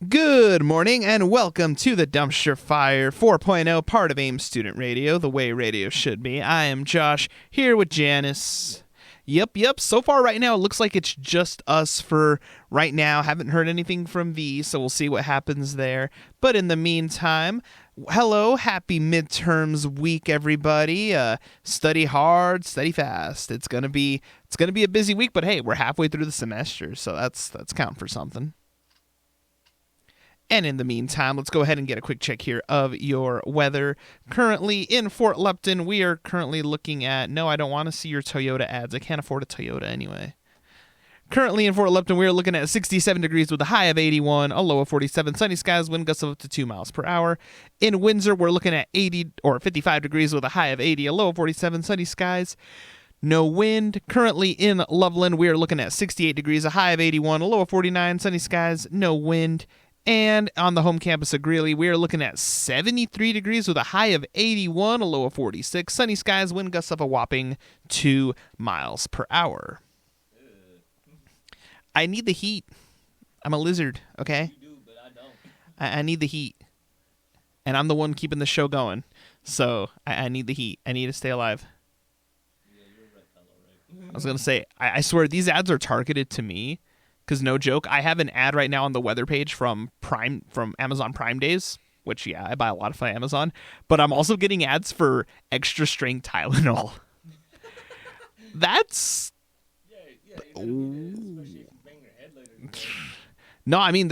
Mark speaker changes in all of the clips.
Speaker 1: Good morning and welcome to the Dumpster Fire 4.0, part of AIM Student Radio, the way radio should be. I am Josh, here with Janice. Yep. So far right now, it looks like it's just us for right now. Haven't heard anything from V, so we'll see what happens there. But in the meantime, hello, happy midterms week, everybody. Study hard, study fast. It's gonna be a busy week, but hey, we're halfway through the semester, so that's counting for something. And in the meantime, let's go ahead and get a quick check here of your weather. Currently in Fort Lupton, we are currently looking at... No, I don't want to see your Toyota ads. I can't afford a Toyota anyway. Currently in Fort Lupton, we are looking at 67 degrees with a high of 81, a low of 47. Sunny skies, wind gusts of up to 2 miles per hour. In Windsor, we're looking at 55 degrees with a high of 80, a low of 47. Sunny skies, no wind. Currently in Loveland, we are looking at 68 degrees, a high of 81, a low of 49. Sunny skies, no wind. And on the home campus of Greeley, we are looking at 73 degrees with a high of 81, a low of 46. Sunny skies, wind gusts of a whopping 2 miles per hour. I need the heat. I'm a lizard, okay?
Speaker 2: You do, but I don't.
Speaker 1: I need the heat. And I'm the one keeping the show going. So I need the heat. I need to stay alive.
Speaker 2: Yeah, you're a reptile, right?
Speaker 1: I was going to say, I swear these ads are targeted to me. Because no joke, I have an ad right now on the weather page from Amazon Prime Days, which, yeah, I buy a lot of Amazon. But I'm also getting ads for extra strength Tylenol. That's...
Speaker 2: Yeah, especially if you bang your head later.
Speaker 1: No, I mean,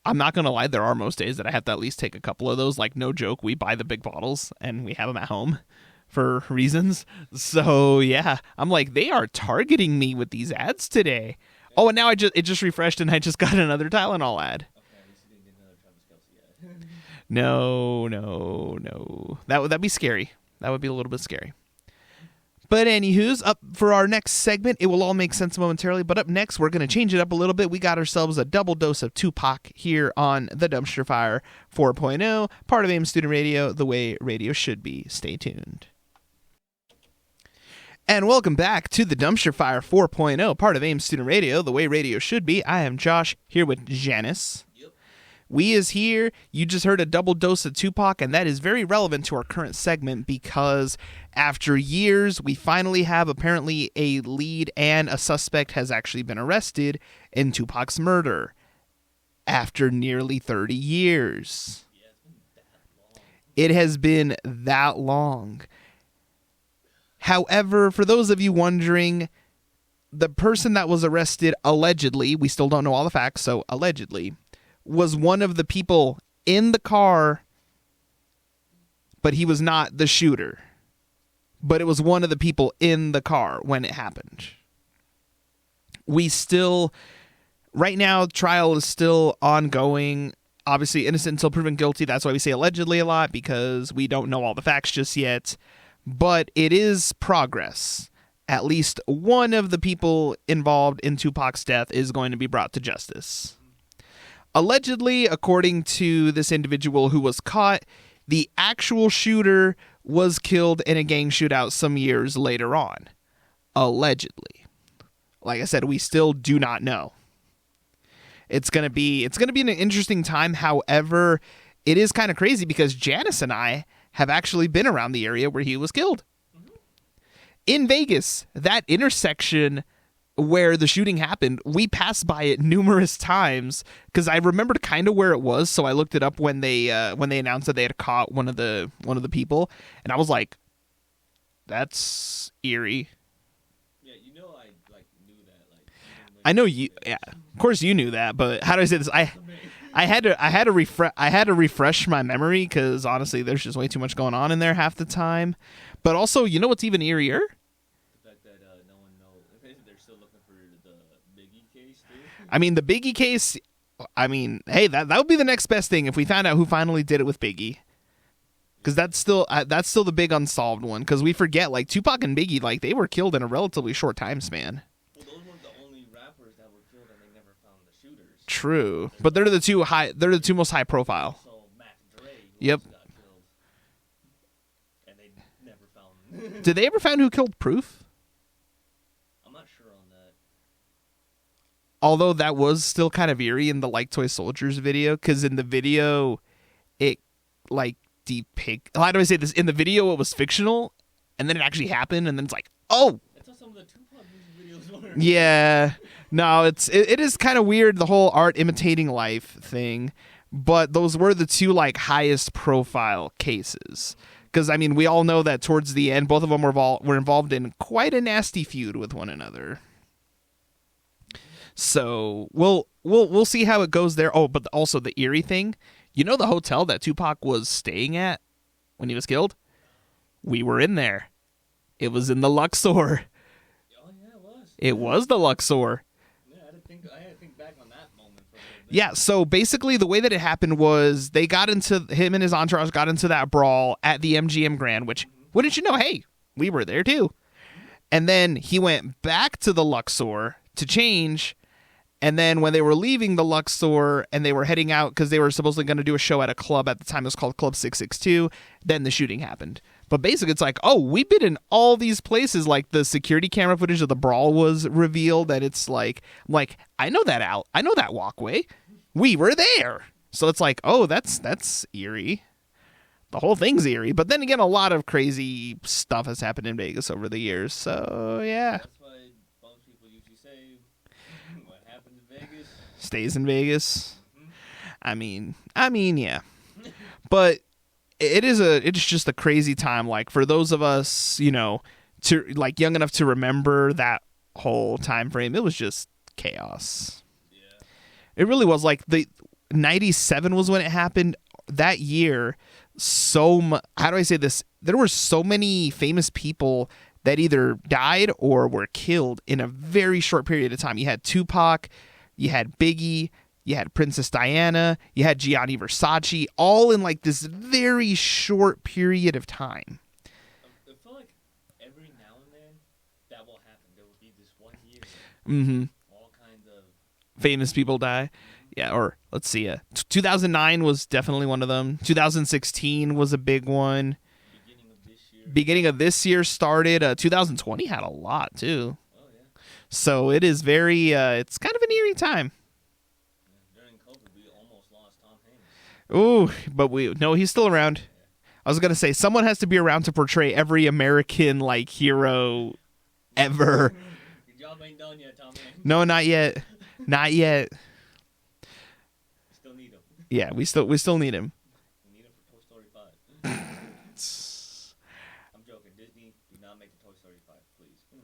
Speaker 1: I'm not going to lie, there are most days that I have to at least take a couple of those. Like, no joke, we buy the big bottles and we have them at home for reasons. So, yeah, I'm like, they are targeting me with these ads today. Oh, and now it just refreshed, and I just got another Tylenol ad.
Speaker 2: Okay, at least you didn't get another Travis Kelce ad.
Speaker 1: No. That'd be scary. That would be a little bit scary. But anywho's, up for our next segment. It will all make sense momentarily, but up next, we're going to change it up a little bit. We got ourselves a double dose of Tupac here on the Dumpster Fire 4.0, part of AIM Student Radio, the way radio should be. Stay tuned. And welcome back to the Dumpster Fire 4.0, part of AIM Student Radio, the way radio should be. I am Josh, here with Janice.
Speaker 2: Yep.
Speaker 1: We is here. You just heard a double dose of Tupac, and that is very relevant to our current segment because after years, we finally have apparently a lead and a suspect has actually been arrested in Tupac's murder after nearly 30 years.
Speaker 2: Yeah,
Speaker 1: It has been that long. However, for those of you wondering, the person that was arrested allegedly, we still don't know all the facts, so allegedly, was one of the people in the car, but he was not the shooter. But it was one of the people in the car when it happened. Right now, trial is still ongoing. Obviously, innocent until proven guilty. That's why we say allegedly a lot, because we don't know all the facts just yet. But it is progress. At least one of the people involved in Tupac's death is going to be brought to justice. Allegedly, according to this individual who was caught, the actual shooter was killed in a gang shootout some years later on. Allegedly. Like I said, we still do not know. It's gonna be an interesting time. However, it is kind of crazy because Janice and I have actually been around the area where he was killed. Mm-hmm. In Vegas, that intersection where the shooting happened, we passed by it numerous times because I remembered kind of where it was, so I looked it up when they announced that they had caught one of the people, and I was like, that's eerie.
Speaker 2: Yeah, you know I knew that.
Speaker 1: I know you. Yeah, of course you knew that, but how do I say this? I had to refresh my memory because honestly, there's just way too much going on in there half the time. But also, you know what's even eerier?
Speaker 2: The fact that no one knows. They're still looking for the Biggie case, too.
Speaker 1: I mean, the Biggie case. I mean, hey, that would be the next best thing if we found out who finally did it with Biggie. Because that's still the big unsolved one. Because we forget, like Tupac and Biggie, like they were killed in a relatively short time span.
Speaker 2: Well, those weren't the only rappers that were killed, and they never found the shooters.
Speaker 1: True, but they're the two most high profile.
Speaker 2: So Mac Dre,
Speaker 1: Yep.
Speaker 2: got killed, and they never found.
Speaker 1: Did they ever find who killed Proof?
Speaker 2: I'm not sure on that.
Speaker 1: Although that was still kind of eerie in the Like Toy Soldiers video, because in the video, it like how do I say this? In the video, it was fictional, and then it actually happened, and then it's like, oh,
Speaker 2: That's how some of the Tupac music videos were.
Speaker 1: yeah. No, it is kind of weird, the whole art imitating life thing, but those were the two like highest profile cases. Because I mean, we all know that towards the end, both of them were involved in quite a nasty feud with one another. So we'll see how it goes there. Oh, but also the eerie thing. You know the hotel that Tupac was staying at when he was killed? We were in there. It was in the Luxor.
Speaker 2: Oh yeah, it was.
Speaker 1: It was the Luxor.
Speaker 2: Yeah, I had to think back on that moment for a little bit.
Speaker 1: Yeah, so basically the way that it happened was him and his entourage got into that brawl at the MGM Grand, which, wouldn't you know, hey, we were there too. And then he went back to the Luxor to change. And then when they were leaving the Luxor and they were heading out because they were supposedly going to do a show at a club at the time, it was called Club 662, then the shooting happened. But basically it's like, oh, we've been in all these places. Like the security camera footage of the brawl was revealed, and it's like I know that walkway. We were there. So it's like, oh, that's eerie. The whole thing's eerie. But then again, a lot of crazy stuff has happened in Vegas over the years. So yeah.
Speaker 2: That's why most people usually say what happened in Vegas
Speaker 1: Stays in Vegas. I mean, yeah. But it's just a crazy time. Like for those of us, to like young enough to remember that whole time frame, it was just chaos.
Speaker 2: Yeah.
Speaker 1: It really was. Like the 97 was when it happened. That year, how do I say this? There were so many famous people that either died or were killed in a very short period of time. You had Tupac, you had Biggie, you had Princess Diana, you had Gianni Versace, all in like this very short period of time.
Speaker 2: I feel like every now and then that will happen. There will be this one year. All kinds of
Speaker 1: Famous people die. Yeah, or let's see. 2009 was definitely one of them. 2016 was a big one. Beginning of this year started. 2020 had a lot too.
Speaker 2: Oh yeah.
Speaker 1: So it is very. It's kind of an eerie time.
Speaker 2: During COVID, we almost lost Tom Hanks.
Speaker 1: Ooh, but he's still around. I was gonna say someone has to be around to portray every American like hero ever.
Speaker 2: Your job ain't done yet, Tom Hanks.
Speaker 1: No, not yet. Not yet.
Speaker 2: We still need him.
Speaker 1: Yeah, we still need him.
Speaker 2: We need him for Toy Story 5. I'm joking. Disney, do not make the Toy Story 5, please.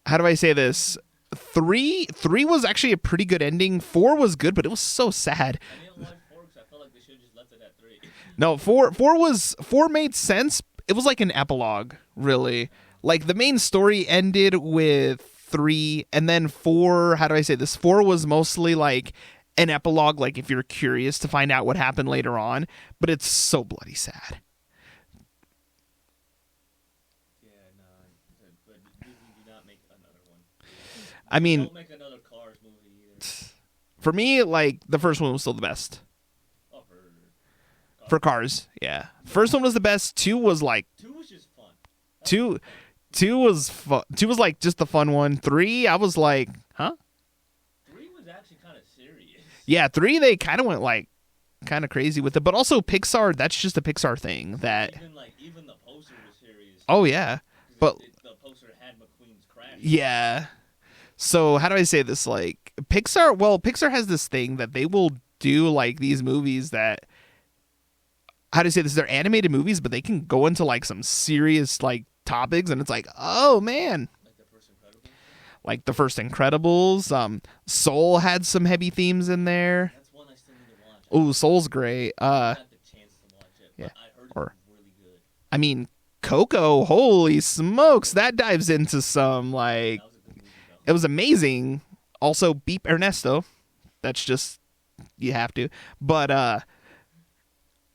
Speaker 1: How do I say this? 3 was actually a pretty good ending. 4 was good, but it was so sad.
Speaker 2: I didn't like 4 because I felt like they should have just left it at 3.
Speaker 1: No, 4 made sense. It was like an epilogue, really. Like the main story ended with 3, and then 4, how do I say this? 4 was mostly like an epilogue, like if you're curious to find out what happened later on, but it's so bloody sad.
Speaker 2: Yeah, no. But Disney do not make another one.
Speaker 1: I mean,
Speaker 2: Don't make another Cars movie either.
Speaker 1: for me, like the first one was still the best.
Speaker 2: Oh,
Speaker 1: For Cars, yeah. First one was the best. 2 was like
Speaker 2: 2 was just fun.
Speaker 1: 2 was fun. 2 was like just the fun one. 3, I was like, huh?
Speaker 2: 3 was actually kind of serious.
Speaker 1: Yeah, 3 they kind of went like kind of crazy with it, but also Pixar. That's just a Pixar thing. That
Speaker 2: Even the poster was serious.
Speaker 1: oh yeah, but
Speaker 2: The poster had McQueen's crash.
Speaker 1: yeah. So how do I say this? Like Pixar. Well, Pixar has this thing that they will do like these movies that. How do I say this? They're animated movies, but they can go into like some serious like topics, and it's like, oh man. Like the first Incredibles. Soul had some heavy themes in there.
Speaker 2: That's one I still need to watch.
Speaker 1: Ooh, Soul's great.
Speaker 2: I had the chance to watch it, but
Speaker 1: yeah.
Speaker 2: I heard it
Speaker 1: Or-
Speaker 2: was really good.
Speaker 1: I mean, Coco, holy smokes, that dives into some like
Speaker 2: That was a good movie, though.
Speaker 1: it was amazing. Also, Beep Ernesto. That's just you have to. But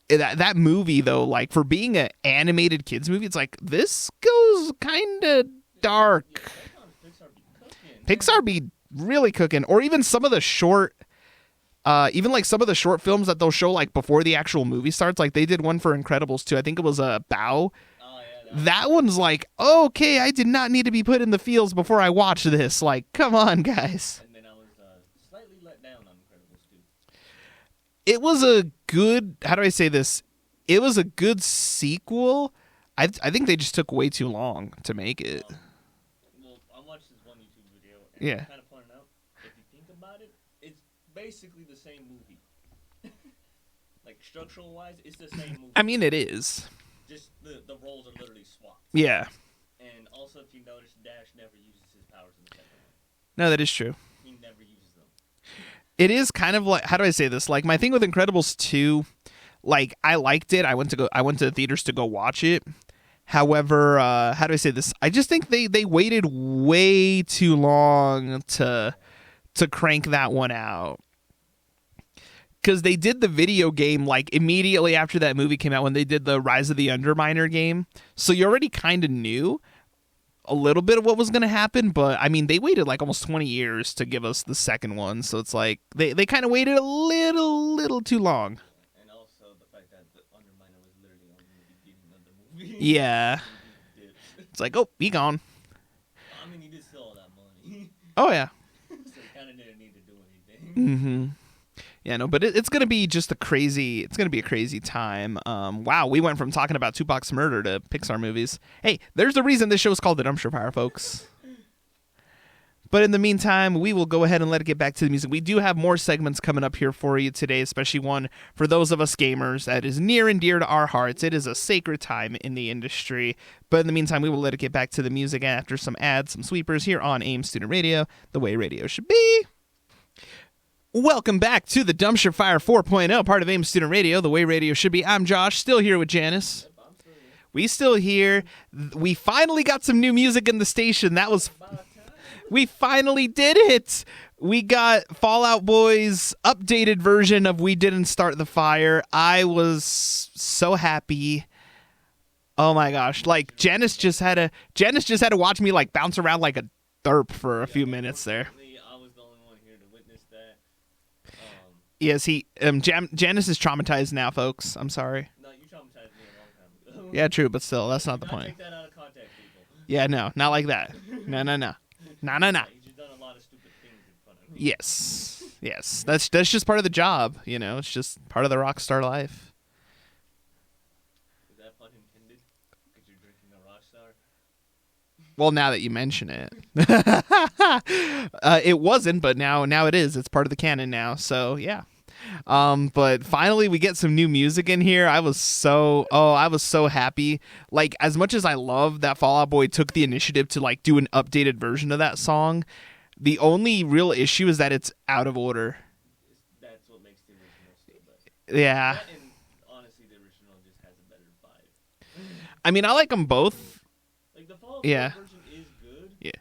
Speaker 1: that movie though, like for being an animated kids movie, it's like this goes kind of dark.
Speaker 2: Sometimes Pixar be cooking.
Speaker 1: Pixar be really cooking, or even some of the short. Even like some of the short films that they'll show like before the actual movie starts, like they did one for Incredibles 2. I think it was a Bow.
Speaker 2: Oh yeah.
Speaker 1: That one's like, okay, I did not need to be put in the fields before I watched this. Like, come on, guys.
Speaker 2: And then I was
Speaker 1: it was a good, how do I say this? It was a good sequel. I think they just took way too long to make it.
Speaker 2: Well, I watched this one YouTube video, and
Speaker 1: Yeah.
Speaker 2: I kind of pointed out, if you think about it, it's basically the same movie. Like, structural-wise, it's the same movie.
Speaker 1: I mean, it is.
Speaker 2: Just the roles are literally swapped.
Speaker 1: Yeah.
Speaker 2: And also, if you notice, Dash never uses his powers in the second one.
Speaker 1: No, that is true.
Speaker 2: He never uses them.
Speaker 1: It is kind of like, how do I say this? Like, my thing with Incredibles 2, like, I liked it. I went to the theaters to go watch it. However, how do I say this? I just think they waited way too long to crank that one out. Because they did the video game like immediately after that movie came out, when they did the Rise of the Underminer game. So you already kind of knew a little bit of what was going to happen. But I mean, they waited like almost 20 years to give us the second one. So it's like they kind of waited a little too long.
Speaker 2: And also the fact that the Underminer was literally on the beginning of the movie.
Speaker 1: Yeah. It's like, oh, be gone.
Speaker 2: I mean, he did steal all that money.
Speaker 1: Oh, yeah.
Speaker 2: So he kind of didn't need to do anything.
Speaker 1: Mm-hmm. Yeah, no, but it's gonna be just a crazy time. Wow, we went from talking about Tupac's murder to Pixar movies. Hey, there's a reason this show is called The Dumpster Fire, folks. But in the meantime, we will go ahead and let it get back to the music. We do have more segments coming up here for you today, especially one for those of us gamers that is near and dear to our hearts. It is a sacred time in the industry. But in the meantime, we will let it get back to the music after some ads, some sweepers here on AIM Student Radio, the way radio should be. Welcome back to the Dumpster Fire 4.0, part of AIM Student Radio, the way radio should be. I'm Josh, still here with Janice. We still here. We finally got some new music in the station. We finally did it. We got Fall Out Boy's updated version of We Didn't Start the Fire. I was so happy. Oh my gosh. Like Janice just had to watch me like bounce around like a derp for a few minutes there. Yes, Janice is traumatized now, folks. I'm sorry.
Speaker 2: No, you traumatized me a long time ago.
Speaker 1: Yeah, true, but still, that's not the point.
Speaker 2: Take that out of context, people.
Speaker 1: Yeah, no, not like that. No.
Speaker 2: You've just done a lot of stupid things in front of me.
Speaker 1: Yes. That's just part of the job, you know. It's just part of the rock star life.
Speaker 2: Is that pun intended? Because you're drinking a rock star?
Speaker 1: Well, now that you mention it. It wasn't, but now it is. It's part of the canon now, so yeah. But finally we get some new music in here. I was so happy. Like, as much as I love that Fall Out Boy took the initiative to like do an updated version of that song, the only real issue is that it's out of order.
Speaker 2: That's what makes the original so better.
Speaker 1: Yeah.
Speaker 2: And honestly, the original just has a better vibe.
Speaker 1: I mean, I like them both.
Speaker 2: Like the Fall Out
Speaker 1: Yeah.
Speaker 2: Boy version is good.
Speaker 1: Yeah.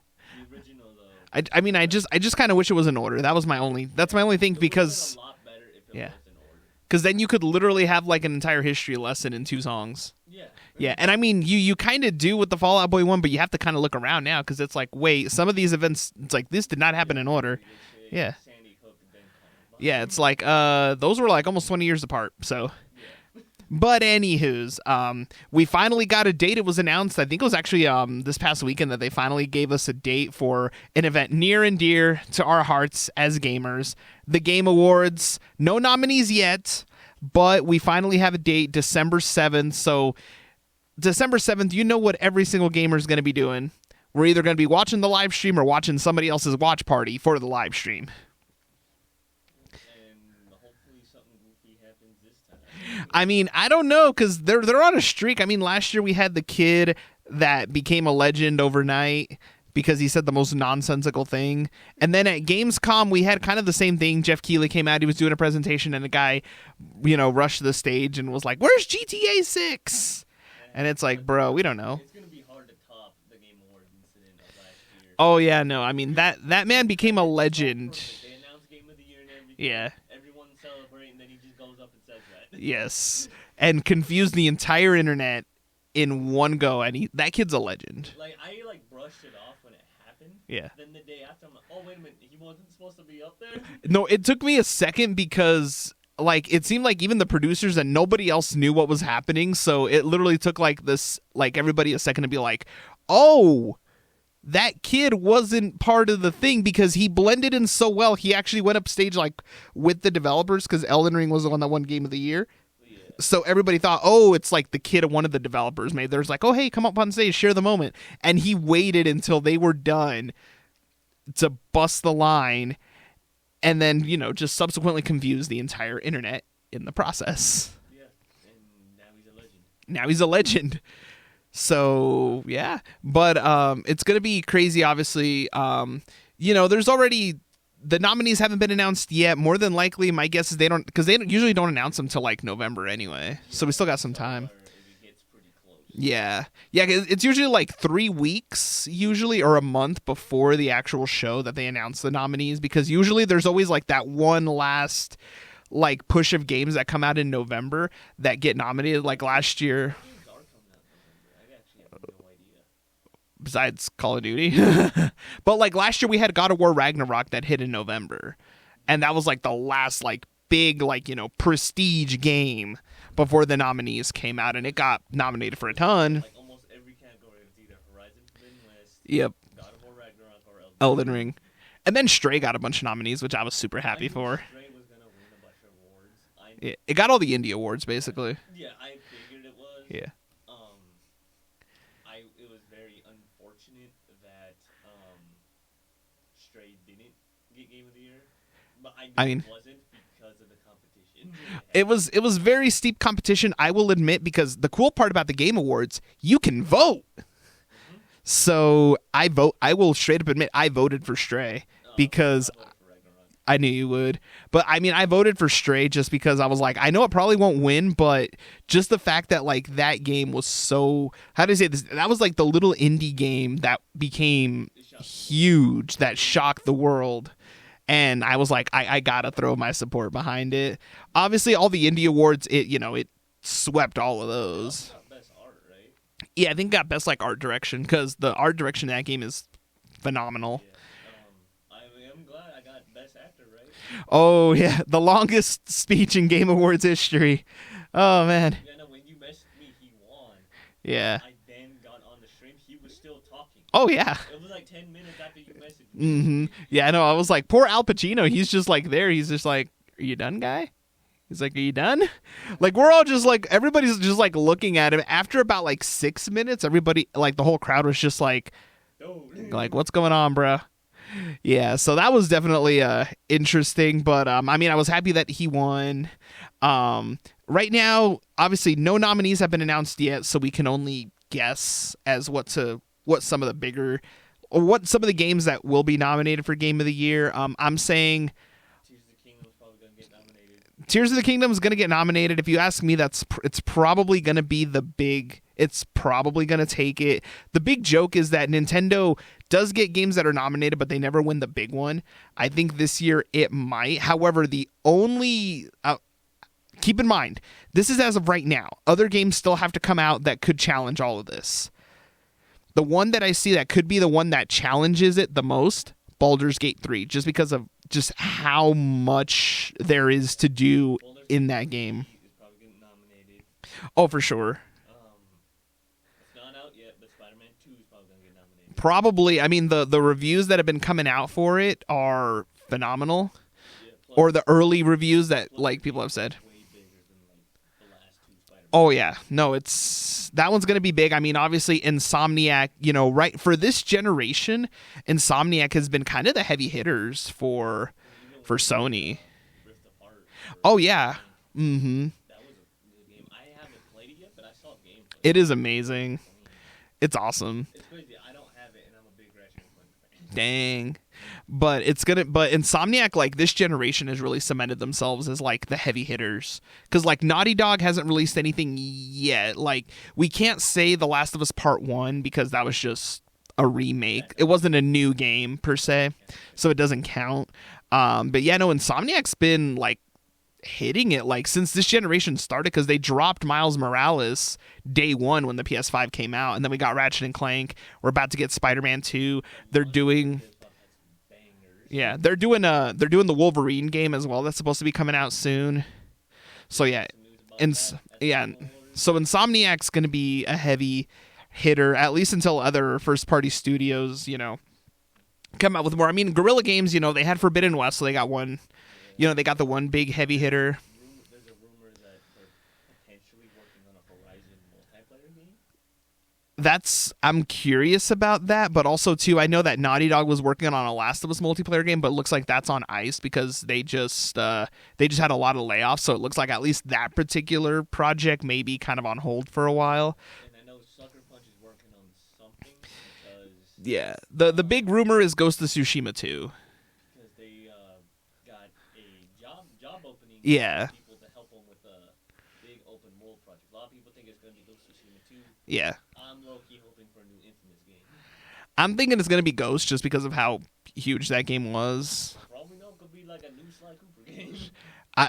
Speaker 2: The original though.
Speaker 1: I mean, I just kind of wish it was in order. That's my only thing, because
Speaker 2: It would have been a lot better if it
Speaker 1: Yeah.
Speaker 2: was in order.
Speaker 1: because then you could literally have like an entire history lesson in 2 songs.
Speaker 2: Yeah.
Speaker 1: Yeah, and I mean, you kind of do with the Fall Out Boy one, but you have to kind of look around now, because it's like, wait, some of these events, it's like, this did not happen in order. Yeah.
Speaker 2: Sandy Hook and then Columbine.
Speaker 1: Yeah, it's like, those were like almost 20 years apart, so. But anywho's, we finally got a date. It was announced, I think it was actually this past weekend, that they finally gave us a date for an event near and dear to our hearts as gamers. The Game Awards. No nominees yet, but we finally have a date, December 7th. So December 7th, you know what every single gamer is going to be doing. We're either going to be watching the live stream or watching somebody else's watch party for the live stream.
Speaker 2: And hopefully something goofy happens this time.
Speaker 1: I mean, I don't know, because they're on a streak. I mean, last year we had the kid that became a legend overnight because he said the most nonsensical thing. And then at Gamescom, we had kind of the same thing. Jeff Keighley came out, he was doing a presentation, and a guy, rushed the stage and was like, "Where's GTA 6?" And it's like, bro, we don't know.
Speaker 2: It's going to be hard to top the Game Awards incident of last year.
Speaker 1: Oh, yeah, no. I mean, that man became a legend.
Speaker 2: They announced Game of the Year and everything.
Speaker 1: Yeah.
Speaker 2: Everyone's celebrating, then he just goes up and says that.
Speaker 1: Yes. And confused the entire internet in one go. And that kid's a legend.
Speaker 2: Like, I brushed it off when it happened.
Speaker 1: Yeah.
Speaker 2: Then the day after, I'm like, oh, wait a minute, he wasn't supposed to be up there?
Speaker 1: No, it took me a second because, like, it seemed like even the producers and nobody else knew what was happening. So it literally took, everybody a second to be like, oh, that kid wasn't part of the thing because he blended in so well. He actually went up stage like with the developers because Elden Ring was the one that won Game of the Year. So everybody thought, oh, it's like the kid of one of the developers made. There's like, oh, hey, come up on stage, share the moment. And he waited until they were done to bust the line and then, just subsequently confuse the entire internet in the process.
Speaker 2: Yeah, and now he's a legend.
Speaker 1: Now he's a legend. So, yeah. But it's going to be crazy, obviously. There's already... The nominees haven't been announced yet. More than likely, my guess is they usually don't announce them till like November anyway. So we still got some time. Yeah. 'Cause it's usually like 3 weeks, usually, or a month before the actual show that they announce the nominees. Because usually there's always like that one last like push of games that come out in November that get nominated. Like last year. Besides Call of Duty. But like last year we had God of War Ragnarok that hit in November. And that was like the last like big like, prestige game before the nominees came out, and it got nominated for a ton.
Speaker 2: Like almost every category, it's either Horizon Forbidden West,
Speaker 1: yep,
Speaker 2: God of War Ragnarok, or
Speaker 1: Elden Ring. And then Stray got a bunch of nominees, which I was super happy for.
Speaker 2: Stray was gonna win a bunch of awards.
Speaker 1: It got all the indie awards basically.
Speaker 2: Yeah, I figured it was.
Speaker 1: Yeah.
Speaker 2: It was very unfortunate that Stray didn't get Game of the Year, but I mean, it wasn't because of the competition.
Speaker 1: It was very steep competition, I will admit, because the cool part about the Game Awards, you can vote. Mm-hmm. So I will straight up admit I voted for Stray because I knew you would. But I mean, I voted for Stray just because I was like, I know it probably won't win, but just the fact that like that game was so, how do I say this? That was like the little indie game that became huge, that shocked the world. And I was like, I gotta throw my support behind it. Obviously, all the indie awards, it swept all of those.
Speaker 2: Best art, right?
Speaker 1: Yeah, I think it got best like art direction because the art direction in that game is phenomenal.
Speaker 2: Yeah. I'm glad I got best actor, right?
Speaker 1: Oh yeah, the longest speech in Game Awards history. Oh man.
Speaker 2: Yeah, no, when you messaged me, he won.
Speaker 1: Yeah.
Speaker 2: I then got on the stream. He was still talking.
Speaker 1: Oh yeah.
Speaker 2: It was like 10 minutes after you messaged me.
Speaker 1: Mm-hmm. Yeah, I know. I was like, poor Al Pacino. He's just like there. He's just like, are you done, guy? He's like, are you done? Like, we're all just like, everybody's just like looking at him. After about like 6 minutes, everybody, like the whole crowd was just like, what's going on, bruh? Yeah, so that was definitely interesting. But I mean, I was happy that he won. Right now, obviously, no nominees have been announced yet, so we can only guess as what some of the bigger, or what some of the games that will be nominated for Game of the Year. I'm saying Tears of the Kingdom is going to get nominated. If you ask me, it's probably going to be the big. It's probably going to take it. The big joke is that Nintendo does get games that are nominated, but they never win the big one. I think this year it might. However, the only keep in mind, this is as of right now. Other games still have to come out that could challenge all of this. The one that I see that could be the one that challenges it the most, Baldur's Gate 3, just because of just how much there is to do in that game. Oh, for sure.
Speaker 2: It's not out yet, but Spider-Man 2 is probably going to get nominated.
Speaker 1: Probably. I mean, the reviews that have been coming out for it are phenomenal. Yeah, or the early reviews that like people have said.
Speaker 2: Way bigger than like the last two Spider-Man.
Speaker 1: Oh yeah, no, that one's gonna be big. I mean, obviously, Insomniac. Right for this generation, Insomniac has been kind of the heavy hitters for Sony. Oh yeah. Mm-hmm.
Speaker 2: That was a good game. I haven't played it yet, but I saw gameplay.
Speaker 1: It is amazing. It's awesome.
Speaker 2: It's crazy. I don't have it, and I'm a big Ratchet & Clank fan.
Speaker 1: Dang. But Insomniac, like, this generation has really cemented themselves as like the heavy hitters, because like Naughty Dog hasn't released anything yet. Like, we can't say The Last of Us Part 1 because that was just a remake. It wasn't a new game per se, so it doesn't count. But yeah, no, Insomniac's been like hitting it like since this generation started, because they dropped Miles Morales day one when the PS5 came out, and then we got Ratchet & Clank. We're about to get Spider-Man 2. They're doing the Wolverine game as well. That's supposed to be coming out soon. So yeah, so Insomniac's going to be a heavy hitter, at least until other first party studios, come out with more. I mean, Guerrilla Games, they had Forbidden West, so they got one. They got the one big heavy hitter.
Speaker 2: There's a rumor that they're potentially working on a Horizon multiplayer game.
Speaker 1: I'm curious about that, but also too, I know that Naughty Dog was working on a Last of Us multiplayer game, but it looks like that's on ice because they just had a lot of layoffs, so it looks like at least that particular project may be kind of on hold for a while.
Speaker 2: And I know Sucker Punch is working on something because
Speaker 1: the big rumor is Ghost of Tsushima 2.
Speaker 2: Because they got a job opening.
Speaker 1: Yeah.
Speaker 2: For people to help them with a big open world project. A lot of people think it's going to be Ghost of Tsushima 2.
Speaker 1: Yeah.
Speaker 2: I'm low-key hoping for a new Infamous game.
Speaker 1: I'm thinking it's going to be Ghost just because of how huge that game was.
Speaker 2: For all we know, it could be like a new Sly Cooper game.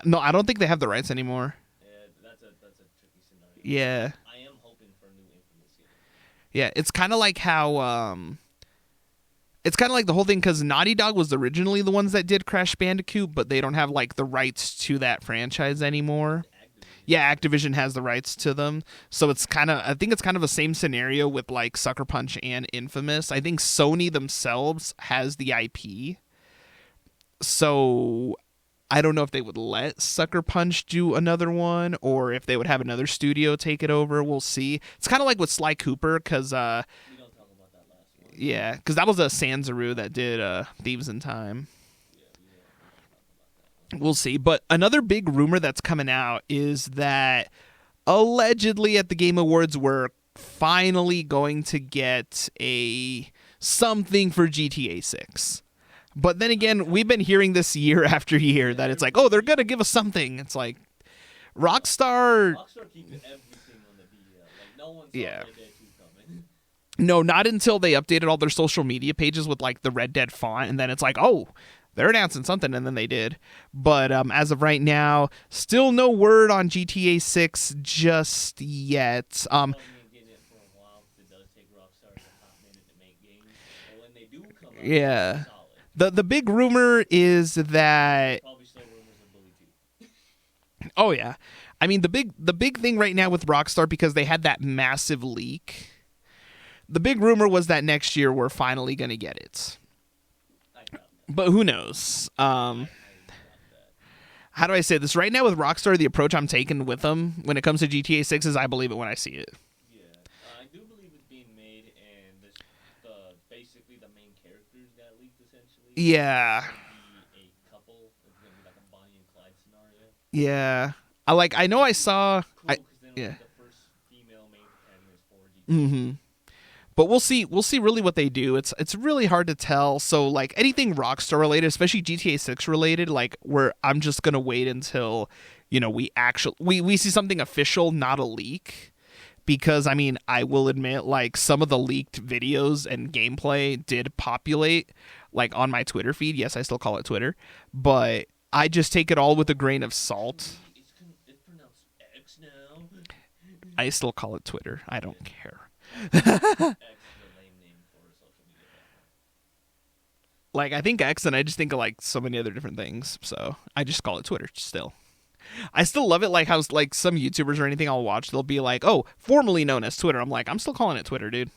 Speaker 1: No, I don't think they have the rights anymore.
Speaker 2: Yeah, that's a tricky scenario.
Speaker 1: Yeah.
Speaker 2: I am hoping for a new Infamous game.
Speaker 1: Yeah, it's kind of like how it's kind of like the whole thing because Naughty Dog was originally the ones that did Crash Bandicoot, but they don't have like the rights to that franchise anymore. Yeah, Activision has the rights to them. So I think it's kind of the same scenario with like Sucker Punch and Infamous. I think Sony themselves has the IP. So I don't know if they would let Sucker Punch do another one or if they would have another studio take it over. We'll see. It's kind of like with Sly Cooper because
Speaker 2: We don't talk about that last one.
Speaker 1: yeah, because that was a Sanzaru that did Thieves in Time. We'll see. But another big rumor that's coming out is that allegedly at the Game Awards we're finally going to get something for GTA 6. But then again, we've been hearing this year after year that it's like, oh, they're going to give us something. It's like Rockstar
Speaker 2: keeps everything on the DL. Like, no one saw
Speaker 1: Yeah.
Speaker 2: Red Dead 2 coming.
Speaker 1: No, not until they updated all their social media pages with like the Red Dead font, and then it's like, oh, they're announcing something, and then they did. But as of right now, still no word on GTA 6 just yet.
Speaker 2: I've been getting it for a while because it does take Rockstar a hot minute to make games. But when they do come out,
Speaker 1: Yeah.
Speaker 2: they're solid.
Speaker 1: The big rumor is that
Speaker 2: Probably still rumors of Bully 2.
Speaker 1: oh yeah, I mean the big thing right now with Rockstar because they had that massive leak. The big rumor was that next year we're finally gonna get it.
Speaker 2: I doubt that.
Speaker 1: But who knows?
Speaker 2: I doubt that.
Speaker 1: How do I say this? Right now with Rockstar, the approach I'm taking with them when it comes to GTA 6 is I believe it when I see it.
Speaker 2: Yeah, I do believe it's being made, and basically the main characters got leaked essentially.
Speaker 1: Yeah.
Speaker 2: It's gonna be a couple. It's gonna be like a Bonnie and Clyde scenario.
Speaker 1: Yeah. I know I saw.
Speaker 2: Cool, because then
Speaker 1: yeah.
Speaker 2: the first female main protagonist for GTA.
Speaker 1: Mm-hmm. But we'll see really what they do. It's really hard to tell. So like anything Rockstar related, especially GTA 6 related, like I'm just gonna wait until, we see something official, not a leak. Because I mean, I will admit, like some of the leaked videos and gameplay did populate like on my Twitter feed. Yes, I still call it Twitter, but I just take it all with a grain of salt.
Speaker 2: It's pronounced X now.
Speaker 1: I still call it Twitter. I don't care.
Speaker 2: X is a lame name for a social media platform.
Speaker 1: Like I think X, and I just think of like so many other different things. So I just call it Twitter. Still, I still love it. Like how like some YouTubers or anything I'll watch, they'll be like, "Oh, formerly known as Twitter." I'm like, I'm still calling it Twitter, dude.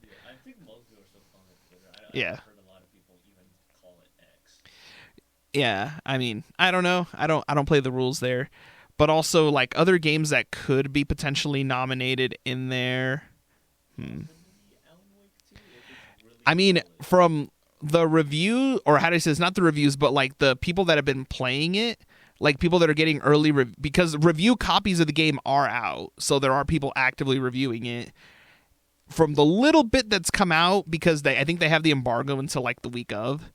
Speaker 2: Yeah, I think most people are still calling it Twitter.
Speaker 1: Yeah.
Speaker 2: I've heard a lot of people even call it X.
Speaker 1: Yeah, I mean, I don't know. I don't play the rules there, but also like other games that could be potentially nominated in there.
Speaker 2: Could be Alan Wake 2 if it's really
Speaker 1: I mean,
Speaker 2: solid.
Speaker 1: from the review, or how do I say this? Not the reviews, but like the people that have been playing it, like people that are getting early because review copies of the game are out, so there are people actively reviewing it. From the little bit that's come out, because I think they have the embargo until like the week of.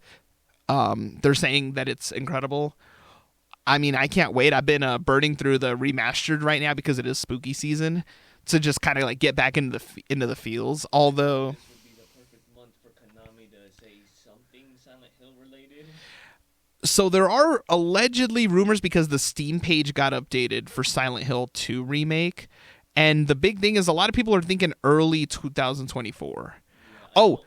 Speaker 1: They're saying that it's incredible. I mean, I can't wait. I've been burning through the remastered right now because it is spooky season to just kind of like get back into the feels. Although.
Speaker 2: This would be the perfect month for Konami to say something Silent Hill related.
Speaker 1: So there are allegedly rumors because the Steam page got updated for Silent Hill 2 remake. And the big thing is a lot of people are thinking early 2024. Oh,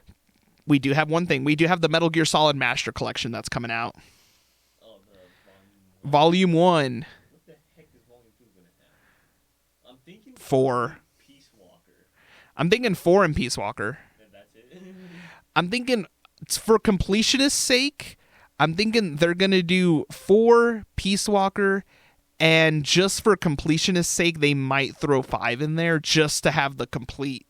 Speaker 1: we do have one thing. We do have the Metal Gear Solid Master Collection that's coming out.
Speaker 2: Oh, the
Speaker 1: Volume 1
Speaker 2: What the heck is Volume 2 gonna have? I'm thinking
Speaker 1: for...
Speaker 2: Peace Walker.
Speaker 1: I'm thinking 4 and Peace Walker.
Speaker 2: That's it.
Speaker 1: I'm thinking, for completionist's sake, I'm thinking they're going to do 4 Peace Walker, and just for completionist's sake, they might throw 5 in there just to have the complete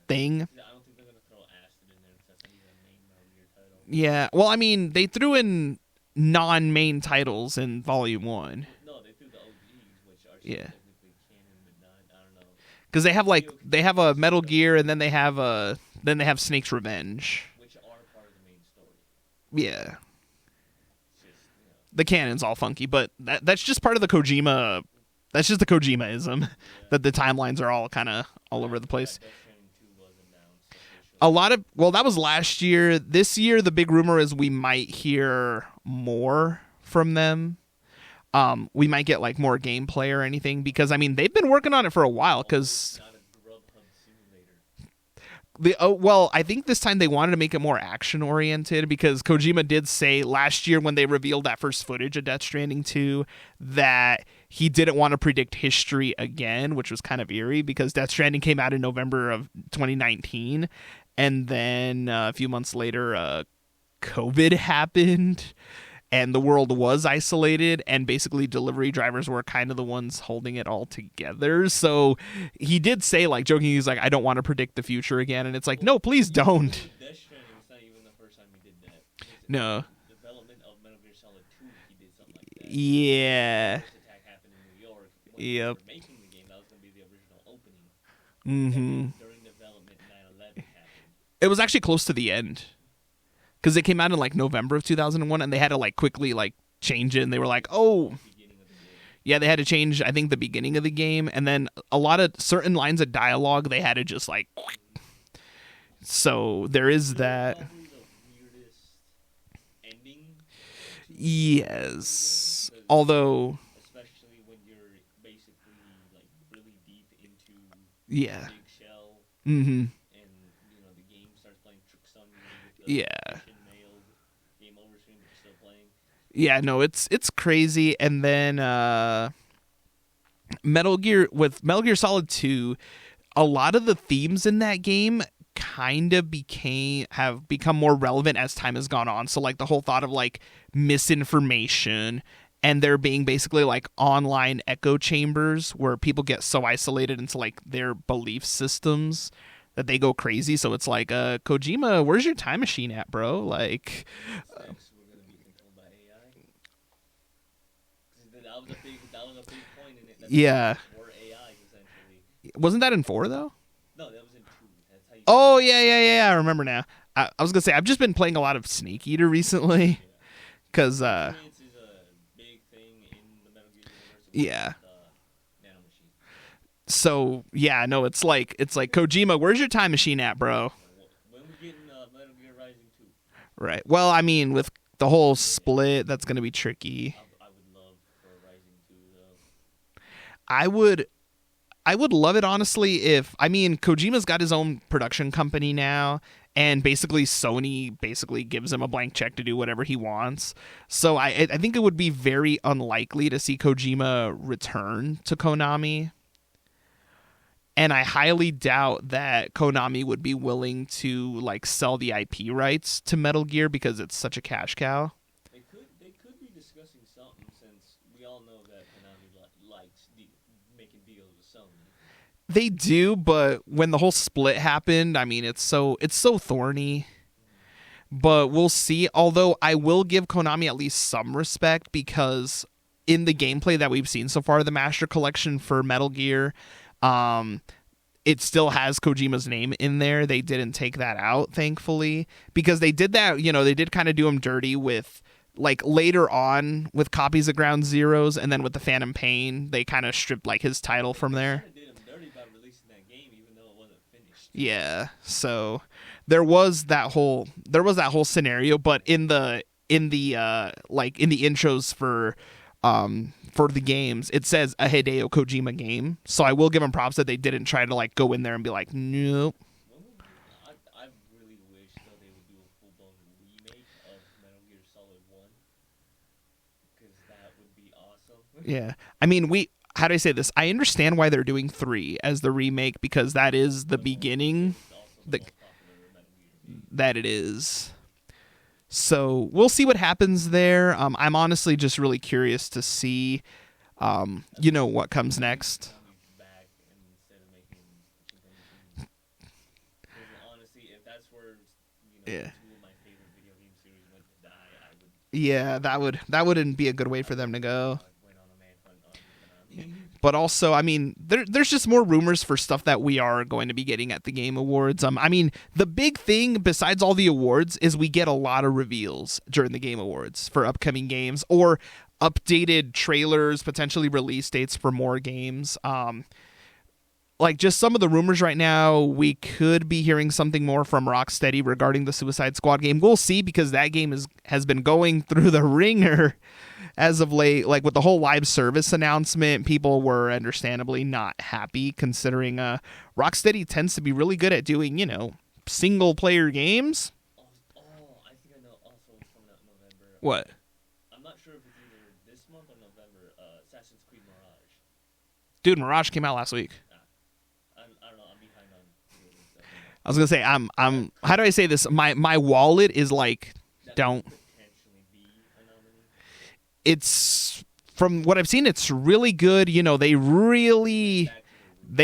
Speaker 1: thing.
Speaker 2: I don't think they're gonna throw Aston in there because that's not even a main Metal Gear title.
Speaker 1: Yeah, well, I mean, they threw in non-main titles in Volume 1.
Speaker 2: No, they threw the OGs, which are
Speaker 1: Yeah.
Speaker 2: technically canon, but not. I don't know.
Speaker 1: Because they have a Metal Gear, and then they have Snake's Revenge.
Speaker 2: Which are part of the main story.
Speaker 1: Yeah.
Speaker 2: It's just,
Speaker 1: The canon's all funky, but that's just part of the Kojima. That's just the Kojima-ism, that the timelines are all kind of all over the place.
Speaker 2: Death Stranding 2 was announced officially.
Speaker 1: A lot of, well, that was last year. This year, the big rumor is we might hear more from them. We might get like more gameplay or anything, because I mean they've been working on it for a while. Because
Speaker 2: Not a Grubhub simulator.
Speaker 1: well, I think this time they wanted to make it more action oriented, because Kojima did say last year when they revealed that first footage of Death Stranding 2 that he didn't want to predict history again, which was kind of eerie because Death Stranding came out in November of 2019, and then a few months later, COVID happened. And the world was isolated, and basically delivery drivers were kind of the ones holding it all together. So he did say, like, jokingly, he's like, I don't want to predict the future again. And it's like, no, please don't.
Speaker 2: Death Stranding was not even the first time he did that.
Speaker 1: No.
Speaker 2: Development of Metal Gear Solid 2, he did something like that.
Speaker 1: Yeah.
Speaker 2: The first attack happened in New York. When
Speaker 1: Yep.
Speaker 2: they were making the game, that was going to be the original opening.
Speaker 1: Mm-hmm.
Speaker 2: During development, 9/11 happened.
Speaker 1: It was actually close to the end, because it came out in like November of 2001, and they had to like quickly like change it. And they were like, oh,
Speaker 2: Beginning of the game.
Speaker 1: yeah, they had to change, I think, the beginning of the game, and then a lot of certain lines of dialogue they had to just like. So there is that.
Speaker 2: Probably the weirdest ending.
Speaker 1: Yes. Although,
Speaker 2: Especially when you're basically like really deep into
Speaker 1: yeah.
Speaker 2: Big Shell,
Speaker 1: Mm-hmm.
Speaker 2: and the game starts playing tricks on you with the
Speaker 1: Yeah.
Speaker 2: mission-mailed game over screen, but you're still playing.
Speaker 1: Yeah, no, it's crazy. And then Metal Gear Solid 2, a lot of the themes in that game kind of have become more relevant as time has gone on. So like the whole thought of like misinformation, and there being basically like online echo chambers where people get so isolated into like their belief systems that they go crazy. So it's like, Kojima, where's your time machine at, bro? Like,
Speaker 2: Next, we're gonna be controlled by AI. 'Cause that was a big point in it. That
Speaker 1: Yeah.
Speaker 2: Or AI essentially.
Speaker 1: wasn't that in 4 though?
Speaker 2: No, that was in 2. That's how you.
Speaker 1: Oh, yeah, I remember now. I was going to say, I've just been playing a lot of Snake Eater recently, because,
Speaker 2: Experience is a big thing in the Metal Gear universe.
Speaker 1: Yeah.
Speaker 2: The nanomachine.
Speaker 1: so, yeah, no, it's like Kojima, where's your time machine at, bro?
Speaker 2: When we get Metal Gear Rising 2,
Speaker 1: Right. Well, I mean, with the whole split, that's going to be tricky.
Speaker 2: I would love for Rising 2 though.
Speaker 1: I would love it, honestly, if, I mean, Kojima's got his own production company now, and basically Sony basically gives him a blank check to do whatever he wants. So I think it would be very unlikely to see Kojima return to Konami. And I highly doubt that Konami would be willing to like sell the IP rights to Metal Gear, because it's such a cash cow.
Speaker 2: They could be discussing something, since we all know that Konami likes making deals with Sony.
Speaker 1: They do, but when the whole split happened, I mean, it's so thorny. But we'll see. Although I will give Konami at least some respect, because in the gameplay that we've seen so far, the Master Collection for Metal Gear, it still has Kojima's name in there. They didn't take that out, thankfully, because they did that. They did kind of do him dirty with, like, later on with copies of Ground Zeroes, and then with the Phantom Pain, they kind of stripped like his title from there.
Speaker 2: They did him dirty by releasing that game, even though it wasn't finished.
Speaker 1: Yeah, so there was that whole scenario, but in the intros for the games, it says a Hideo Kojima game. So I will give them props that they didn't try to like go in there and be like, nope.
Speaker 2: I really wish though they would do a full blown remake of Metal Gear Solid 1, because that would be awesome.
Speaker 1: Yeah, I mean, how do I say this? I understand why they're doing 3 as the remake, because that is the beginning that it is. So we'll see what happens there. I'm honestly just really curious to see, what comes next. Yeah. Yeah, that wouldn't be a good way for them to go. But also, I mean, there's just more rumors for stuff that we are going to be getting at the Game Awards. I mean, the big thing besides all the awards is we get a lot of reveals during the Game Awards for upcoming games or updated trailers, potentially release dates for more games. Like just some of the rumors right now, we could be hearing something more from Rocksteady regarding the Suicide Squad game. We'll see, because that game has been going through the ringer as of late. Like with the whole live service announcement, people were understandably not happy, considering Rocksteady tends to be really good at doing, single player games.
Speaker 2: I think I know also coming out in November.
Speaker 1: What?
Speaker 2: I'm not sure if it's either this month or November. Assassin's Creed Mirage.
Speaker 1: Dude, Mirage came out last week.
Speaker 2: I don't know. I'm behind on.
Speaker 1: I was gonna say I'm. How do I say this? My wallet is like, don't. It's, from what I've seen, it's really good. They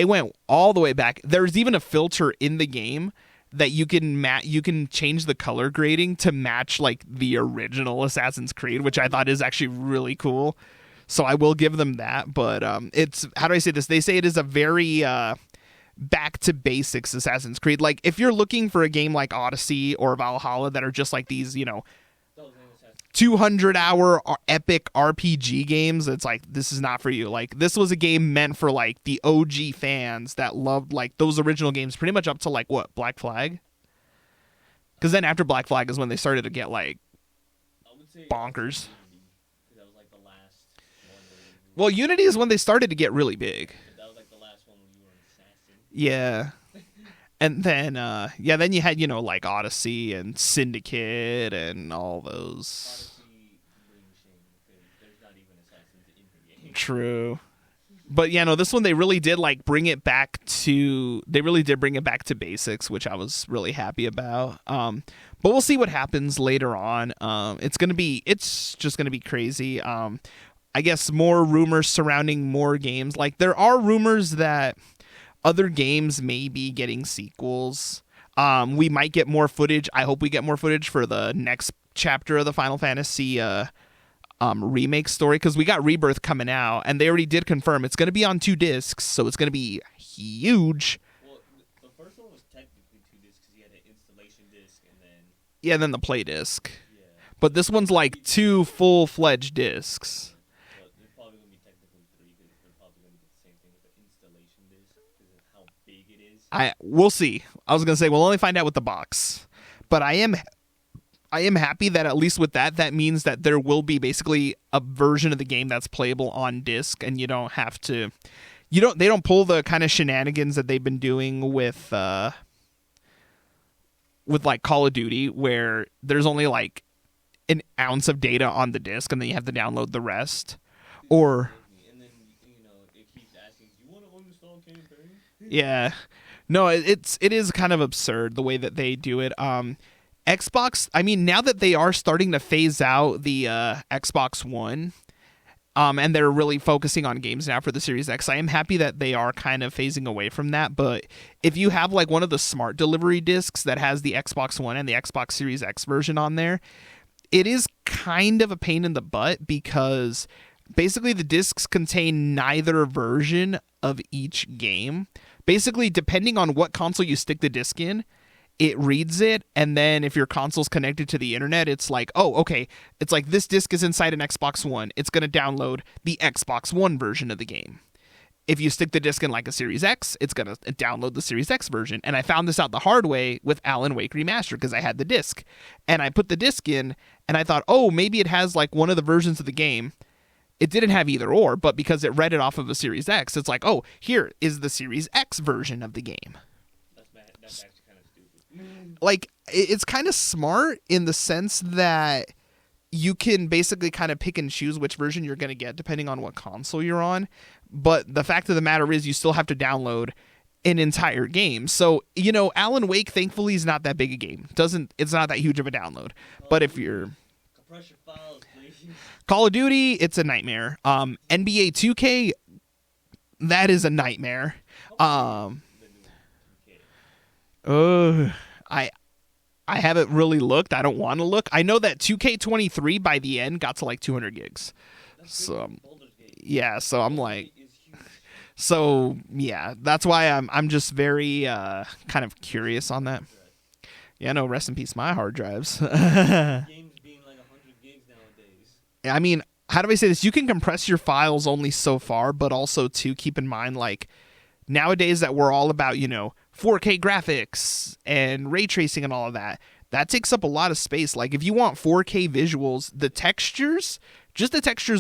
Speaker 1: went all the way back. There's even a filter in the game that you can change the color grading to match like the original Assassin's Creed, which I thought is actually really cool. So I will give them that. But it's, how do I say this? They say it is a very back to basics Assassin's Creed. Like if you're looking for a game like Odyssey or Valhalla that are just like these, 200-hour epic RPG games, it's like, this is not for you. Like this was a game meant for like the OG fans that loved like those original games pretty much up to like what, Black Flag? Because then after Black Flag is when they started to get like bonkers.
Speaker 2: That was like the last one.
Speaker 1: Well, Unity is when they started to get really big.
Speaker 2: That was like the last one when you were an assassin.
Speaker 1: Yeah. And then, then you had, like Odyssey and Syndicate and all those.
Speaker 2: Odyssey, there's not even assassins in the game.
Speaker 1: True. But, this one, they really did, like, bring it back to basics, which I was really happy about. But we'll see what happens later on. It's just going to be crazy. I guess more rumors surrounding more games. Like, there are rumors that other games may be getting sequels. We might get more footage. I hope we get more footage for the next chapter of the Final Fantasy remake story, because we got Rebirth coming out, and they already did confirm it's going to be on 2 discs, so it's going to be huge.
Speaker 2: Well, the first one was technically 2 discs because you had an installation disc and then...
Speaker 1: Yeah, and then the play disc.
Speaker 2: Yeah.
Speaker 1: But this one's like 2 full-fledged discs. We'll see. I was gonna say we'll only find out with the box, but I am happy that at least with that means that there will be basically a version of the game that's playable on disc, and you don't have to. They don't pull the kind of shenanigans that they've been doing with like Call of Duty, where there's only like an ounce of data on the disc, and then you have to download the rest, or.
Speaker 2: And then it keeps asking, "Do you want to uninstall campaign?"
Speaker 1: Yeah. No, it is kind of absurd the way that they do it. Xbox, I mean, now that they are starting to phase out the Xbox One, and they're really focusing on games now for the Series X, I am happy that they are kind of phasing away from that. But if you have like one of the smart delivery discs that has the Xbox One and the Xbox Series X version on there, it is kind of a pain in the butt, because basically the discs contain neither version of each game. Basically, depending on what console you stick the disc in, it reads it, and then if your console's connected to the internet, it's like, oh, okay, it's like this disc is inside an Xbox One. It's going to download the Xbox One version of the game. If you stick the disc in like a Series X, it's going to download the Series X version. And I found this out the hard way with Alan Wake Remastered, because I had the disc. And I put the disc in, and I thought, oh, maybe it has like one of the versions of the game. It didn't have either or, but because it read it off of a Series X, it's like, oh, here is the Series X version of the game.
Speaker 2: That's actually kind of stupid.
Speaker 1: Like, it's kind of smart in the sense that you can basically kind of pick and choose which version you're going to get depending on what console you're on. but the fact of the matter is you still have to download an entire game. So, Alan Wake thankfully is not that big a game. It's not that huge of a download. But if you're
Speaker 2: Compress your files, please.
Speaker 1: Call of Duty, it's a nightmare. NBA 2K, that is a nightmare.
Speaker 2: The new 2K.
Speaker 1: I haven't really looked. I don't want to look. I know that 2K23 by the end got to like 200 gigs. So
Speaker 2: Baldur's Gate.
Speaker 1: yeah, so I'm like,
Speaker 2: Is huge.
Speaker 1: so yeah, that's why I'm just very kind of curious on that. Yeah, no, rest in peace, my hard drives.
Speaker 2: Games being like 100 gigs nowadays.
Speaker 1: I mean, how do I say this? You can compress your files only so far, but also to keep in mind, like nowadays that we're all about, 4K graphics and ray tracing and all of that. That takes up a lot of space. Like if you want 4K visuals, the textures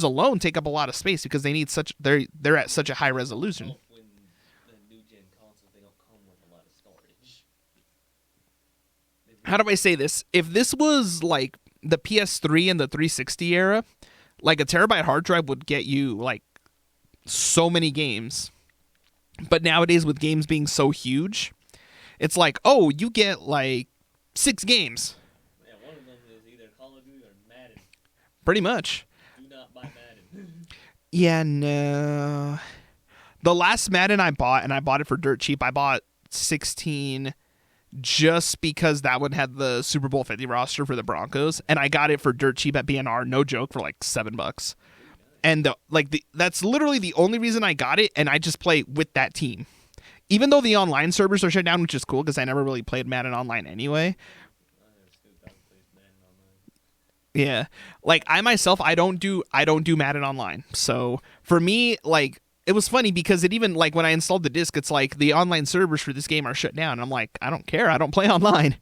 Speaker 1: alone take up a lot of space because they need they're at such a high resolution.
Speaker 2: When the new gen consoles, they don't come with a lot of storage.
Speaker 1: How do I say this? If this was like the PS3 and the 360 era, like a terabyte hard drive would get you like so many games. But nowadays with games being so huge, it's like, oh, you get like 6 games.
Speaker 2: Yeah, one of them is either Call of Duty or Madden.
Speaker 1: Pretty much.
Speaker 2: Do not buy Madden.
Speaker 1: Yeah, no. The last Madden I bought, and I bought it for dirt cheap, I bought 16 just because that one had the Super Bowl 50 roster for the Broncos, and I got it for dirt cheap at BNR, no joke, for like $7. And that's literally the only reason I got it, and I just play with that team. Even though the online servers are shut down, which is cool because I never really played Madden online anyway. Yeah, like I myself, I don't do Madden online. So for me, like it was funny because it even like when I installed the disc, it's like the online servers for this game are shut down. And I'm like, I don't care, I don't play online.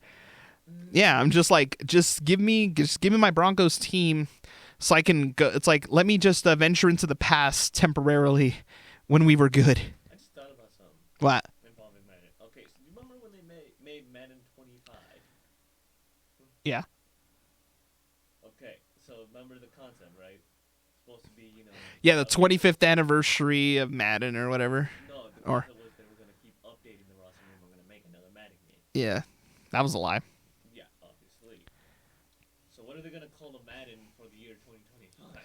Speaker 1: Yeah, I'm just like, just give me my Broncos team. So I can go. It's like, let me just venture into the past temporarily when we were good.
Speaker 2: I just thought about something.
Speaker 1: What?
Speaker 2: Involving Madden. Okay, so you remember when they made Madden 25?
Speaker 1: Yeah.
Speaker 2: Okay, so remember the concept, right? It's supposed to be,
Speaker 1: Yeah, the 25th anniversary of Madden or whatever.
Speaker 2: No, the
Speaker 1: Or-
Speaker 2: concept was they were going to keep updating the roster and we're going to make another Madden game.
Speaker 1: Yeah, that was a lie.
Speaker 2: Yeah, obviously. So what are they going to call the Madden for the year 2025?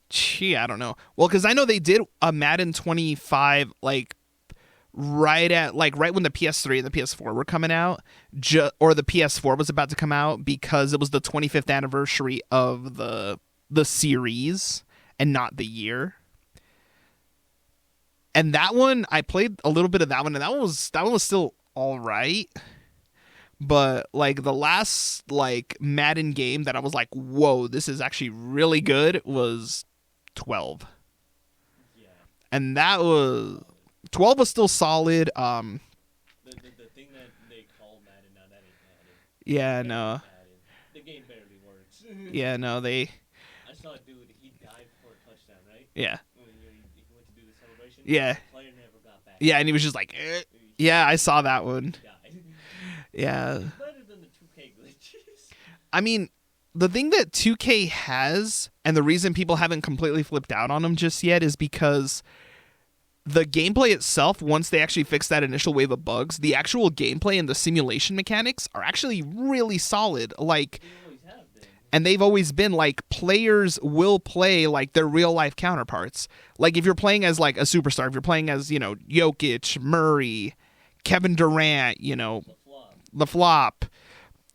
Speaker 1: Gee, I don't know. Well, because I know they did a Madden 25 like right when the PS3 and the PS4 were coming out, or the PS4 was about to come out because it was the 25th anniversary of the series and not the year. And that one, I played a little bit of that one, and that one was still all right. But like the last like Madden game that I was like, whoa, this is actually really good was 12.
Speaker 2: Yeah.
Speaker 1: And that was 12 was still solid.
Speaker 2: The thing that they call Madden now, that ain't Madden.
Speaker 1: Yeah,
Speaker 2: That
Speaker 1: no.
Speaker 2: ain't Madden. The game barely works.
Speaker 1: Yeah, no, they
Speaker 2: I saw a dude, he dived for a touchdown, right?
Speaker 1: yeah.
Speaker 2: When he went to do the celebration.
Speaker 1: Yeah.
Speaker 2: The player never got back.
Speaker 1: Yeah, and he was just like, eh. Yeah, I saw that one.
Speaker 2: Died.
Speaker 1: Yeah.
Speaker 2: It's better than the 2K glitches.
Speaker 1: I mean, the thing that 2K has, and the reason people haven't completely flipped out on them just yet, is because the gameplay itself, once they actually fix that initial wave of bugs, the actual gameplay and the simulation mechanics are actually really solid. Like,
Speaker 2: They always have been.
Speaker 1: and they've always been like, players will play like their real life counterparts. Like if you're playing as like a superstar, if you're playing as, Jokic, Murray, Kevin Durant,
Speaker 2: The flop.
Speaker 1: the flop,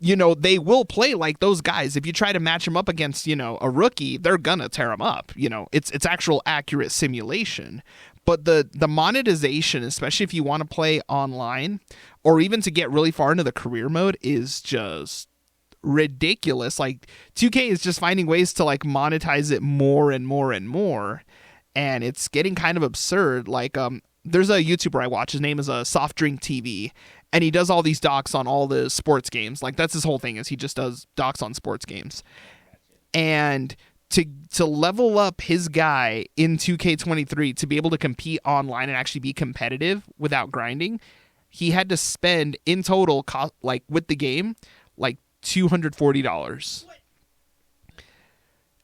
Speaker 1: they will play like those guys. If you try to match them up against, a rookie, they're gonna tear them up. It's actual accurate simulation. But the monetization, especially if you want to play online or even to get really far into the career mode, is just ridiculous. Like 2K is just finding ways to like monetize it more and more and more, and it's getting kind of absurd. Like there's a YouTuber I watch, his name is Soft Drink TV, and he does all these docs on all the sports games. Like that's his whole thing, is he just does docs on sports games. And to level up his guy in 2K23 to be able to compete online and actually be competitive without grinding, he had to spend in total like with the game like $240.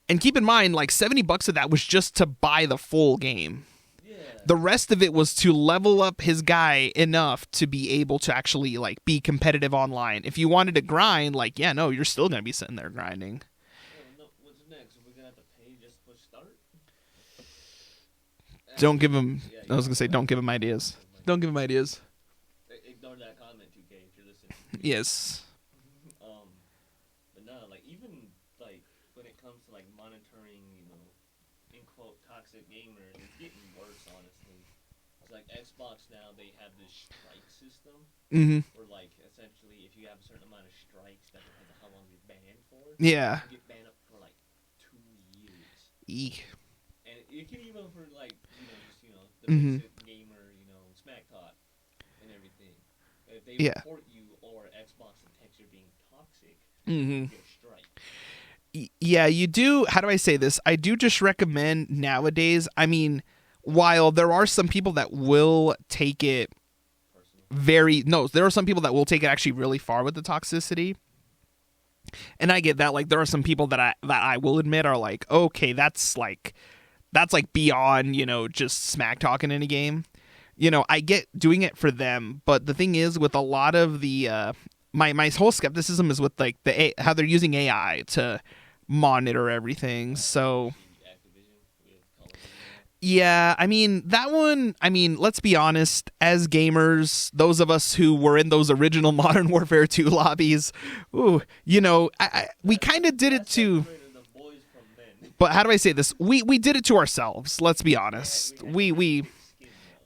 Speaker 1: And keep in mind, like $70 of that was just to buy the full game.
Speaker 2: Yeah.
Speaker 1: The rest of it was to level up his guy enough to be able to actually like be competitive online. If you wanted to grind, like, yeah, no, you're still gonna be sitting there grinding.
Speaker 2: No, what's next? We're gonna have to pay just for start.
Speaker 1: Don't give him.
Speaker 2: Yeah,
Speaker 1: I was gonna say, don't give him ideas. Don't give him ideas.
Speaker 2: Ignore that comment, 2K, if you're listening.
Speaker 1: Yes.
Speaker 2: But no, like even like when it comes to like monitoring, in quote toxic gamers, it's getting worse. Honestly, it's like Xbox now they have this strike system
Speaker 1: Mm-hmm.
Speaker 2: where like essentially if you have a certain amount of strikes, that depends on how long you're banned for.
Speaker 1: Yeah.
Speaker 2: You get banned up for like 2 years,
Speaker 1: Eek.
Speaker 2: and it can even for like the
Speaker 1: Mhm.
Speaker 2: basic gamer, smack talk and everything. If they
Speaker 1: Yeah.
Speaker 2: report you or Xbox detects you're being toxic,
Speaker 1: Mm-hmm.
Speaker 2: you get a strike.
Speaker 1: Yeah, you do. How do I say this? I do just recommend nowadays. I mean, while there are some people that will take it there are some people that will take it actually really far with the toxicity. And I get that. Like, there are some people that I will admit are like, okay, that's like beyond, just smack talking in a game. I get doing it for them, but the thing is, with a lot of the my whole skepticism is with like how they're using AI to monitor everything. So yeah, I mean, that one, let's be honest, as gamers, those of us who were in those original Modern Warfare 2 lobbies, ooh, we kind of did it to, but how do I say this? We did it to ourselves, let's be honest.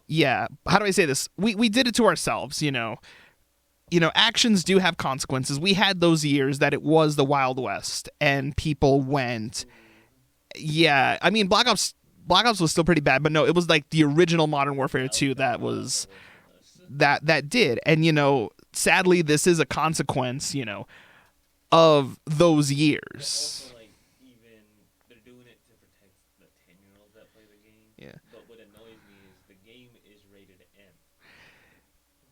Speaker 1: Yeah, how do I say this? We did it to ourselves, actions do have consequences. We had those years that it was the Wild West, and people went, yeah, I mean, Black Ops was still pretty bad, but no, it was like the original Modern Warfare 2 that did. And, sadly, this is a consequence, of those years.
Speaker 2: Also, like, even they're doing it to protect the 10-year-olds that play the game.
Speaker 1: Yeah.
Speaker 2: But what annoys me is the game is rated M.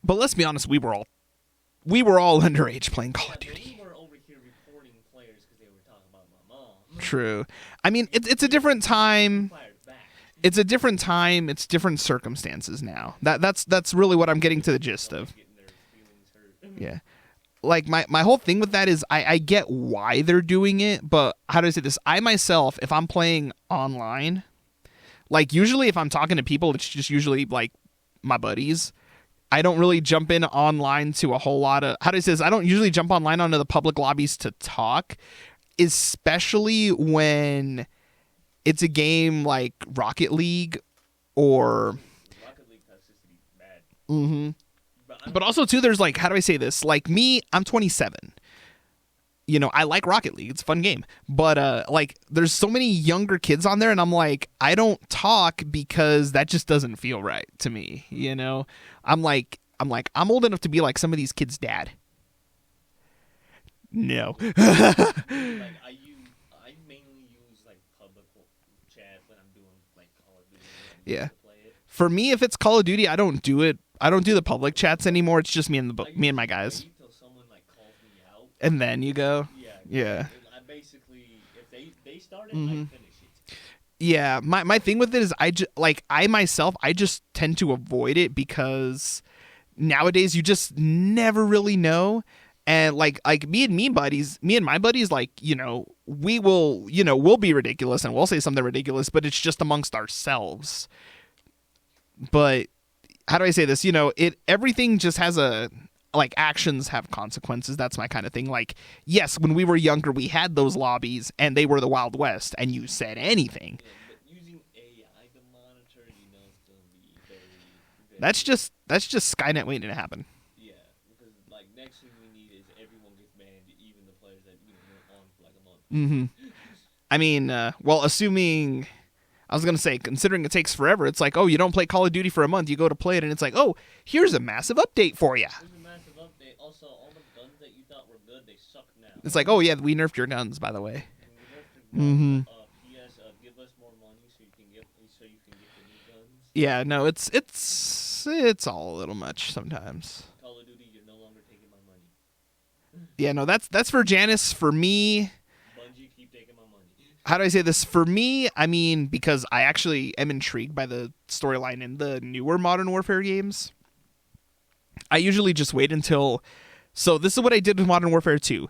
Speaker 1: But let's be honest, we were all underage playing Call of Duty.
Speaker 2: We were over here reporting players because they were talking about my mom.
Speaker 1: True. I mean, it's a different time. It's a different time. It's different circumstances now. That's really what I'm getting to the gist of. Yeah. Like, my whole thing with that is I get why they're doing it, but how do I say this? I myself, if I'm playing online, like, usually if I'm talking to people, it's just usually like my buddies. I don't really jump in online to a whole lot of, how do I say this? I don't usually jump online onto the public lobbies to talk, especially when it's a game like Rocket League or
Speaker 2: Rocket League toxicity bad.
Speaker 1: Mm-hmm. But also too, there's like, how do I say this? Like me, I'm 27. I like Rocket League. It's a fun game. But like, there's so many younger kids on there, and I'm like, I don't talk because that just doesn't feel right to me. I'm old enough to be like some of these kids' dad. No.
Speaker 2: Like, I mainly use like public chat when I'm doing like Call of Duty.
Speaker 1: Yeah.
Speaker 2: To play it.
Speaker 1: For me, if it's Call of Duty, I don't do it. I don't do the public chats anymore. It's just me and my guys.
Speaker 2: Wait till someone like calls me out.
Speaker 1: And then you go.
Speaker 2: Yeah. I basically, if they start it, I finish it.
Speaker 1: Yeah, my thing with it is I myself just tend to avoid it because nowadays you just never really know. And like me and my buddies, like, we will, we'll be ridiculous and we'll say something ridiculous, but it's just amongst ourselves. But how do I say this? Everything just has actions have consequences. That's my kind of thing. Like, yes, when we were younger, we had those lobbies and they were the Wild West and you said anything.
Speaker 2: Yeah, but using AI to monitor, it's going to be very
Speaker 1: That's just Skynet waiting to happen.
Speaker 2: Yeah, because like next thing we need is everyone gets banned, even the players that were on for like a month.
Speaker 1: Mm-hmm. I mean, well, assuming, I was gonna say, considering it takes forever, it's like, oh, you don't play Call of Duty for a month, you go to play it, and it's like, oh, here's a massive update for you.
Speaker 2: There's a massive update. Also, all the guns that you thought were good, they suck now.
Speaker 1: It's like, oh yeah, we nerfed your guns, by the way.
Speaker 2: Mm-hmm. P.S. Give us more money so you can get the new guns.
Speaker 1: Yeah, no, it's all a little much sometimes.
Speaker 2: Call of Duty, you're no longer taking my money.
Speaker 1: Yeah, no, that's for Janice. For me,
Speaker 2: Bungie, keep taking my money.
Speaker 1: how do I say this? For me, I mean, because I actually am intrigued by the storyline in the newer Modern Warfare games, I usually just wait until. So this is what I did with Modern Warfare 2.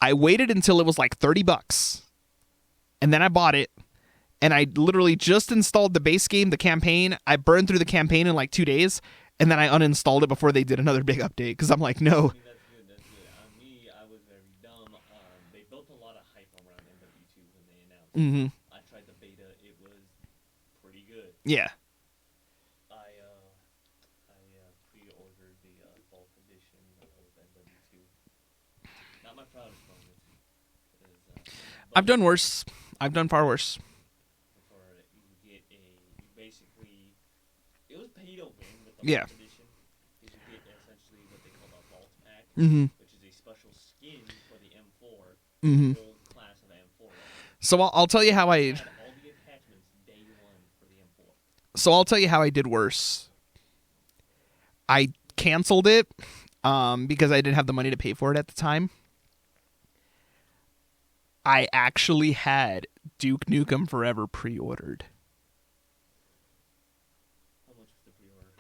Speaker 1: I waited until it was like $30, and then I bought it, and I literally just installed the base game, the campaign. I burned through the campaign in like 2 days, and then I uninstalled it before they did another big update because I'm like, no.
Speaker 2: I mean, that's good. That's good. On me, I was very dumb. They built a lot of hype around MW2 when they announced it.
Speaker 1: Mm-hmm.
Speaker 2: I tried the beta. It was pretty good.
Speaker 1: Yeah.
Speaker 2: I pre-ordered the bulk edition of MW2. Not my proudest moment.
Speaker 1: I've done worse. I've done far worse.
Speaker 2: For you get you basically, it was pay to win with the
Speaker 1: Yeah.
Speaker 2: bulk edition. Because you get essentially what they call a vault pack,
Speaker 1: Mm-hmm.
Speaker 2: which is a special skin for the M4,
Speaker 1: Mm-hmm.
Speaker 2: old class of M4.
Speaker 1: So I'll tell you how I.
Speaker 2: Had all the attachments day one for the M4.
Speaker 1: So I'll tell you how I did worse. I canceled it because I didn't have the money to pay for it at the time. I actually had Duke Nukem Forever pre-ordered.
Speaker 2: How much was the pre-order?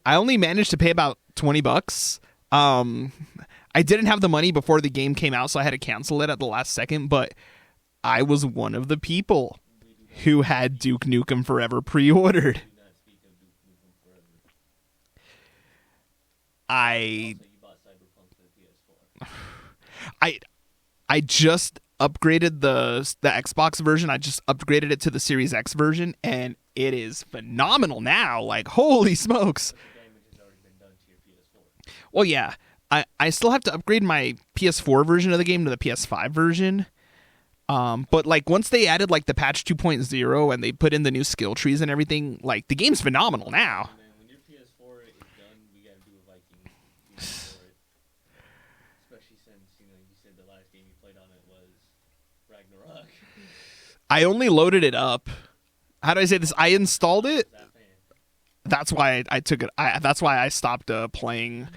Speaker 1: I only managed to pay about $20. I didn't have the money before the game came out, so I had to cancel it at the last second, but I was one of the people who had Duke Nukem Forever pre-ordered.
Speaker 2: Do not speak of Duke Nukem Forever.
Speaker 1: I
Speaker 2: Also, you bought Cyberpunk for the PS4.
Speaker 1: I just upgraded the Xbox version. I just upgraded it to the Series X version, and it is phenomenal now. Like, holy smokes.
Speaker 2: But the damage has already been done to your PS4.
Speaker 1: Well, yeah. I still have to upgrade my PS4 version of the game to the PS5 version. But like once they added like the patch 2.0 and they put in the new skill trees and everything, like the game's phenomenal now.
Speaker 2: Man, when your PS4 is done, we gotta do a Viking theme for it. Especially since, you said the last game you played on it was Ragnarok.
Speaker 1: I only loaded it up. How do I say this? I installed it.
Speaker 2: That fan.
Speaker 1: That's why I took it. That's why I stopped playing.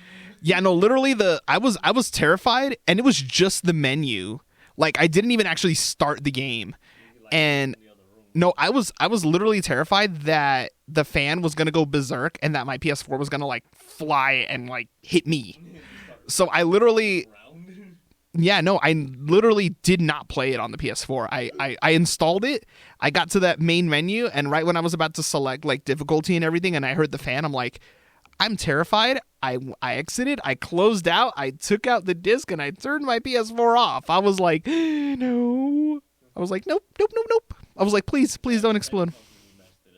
Speaker 1: Yeah, no, literally I was terrified, and it was just the menu. Like I didn't even actually start the game, and
Speaker 2: In the other room.
Speaker 1: no, I was literally terrified that the fan was gonna go berserk and that my PS4 was gonna like fly and like hit me. So I literally,
Speaker 2: Round.
Speaker 1: yeah, no, I literally did not play it on the PS4. I installed it. I got to that main menu, and right when I was about to select like difficulty and everything, and I heard the fan, I'm like, I'm terrified. I exited. I closed out. I took out the disc, and I turned my PS4 off. I was like, no. I was like, nope. I was like, please don't explode.
Speaker 2: Company messed it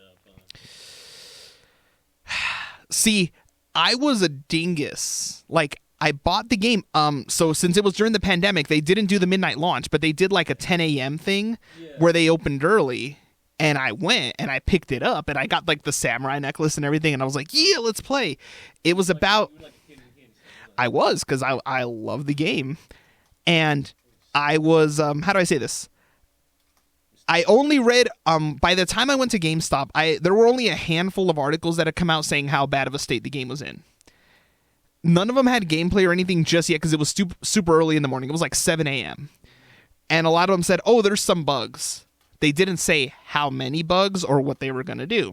Speaker 2: up,
Speaker 1: See, I was a dingus. Like, I bought the game. So since it was during the pandemic, they didn't do the midnight launch, but they did like a 10 a.m. thing
Speaker 2: Yeah.
Speaker 1: where they opened early. And I went and I picked it up and I got like the samurai necklace and everything. And I was like, yeah, let's play. It was about,
Speaker 2: You were like a kid in the candy store.
Speaker 1: I was, because I love the game. And I was, how do I say this? I only read, by the time I went to GameStop, there were only a handful of articles that had come out saying how bad of a state the game was in. None of them had gameplay or anything just yet because it was super early in the morning. It was like 7 a.m. And a lot of them said, oh, there's some bugs. They didn't say how many bugs or what they were going to do.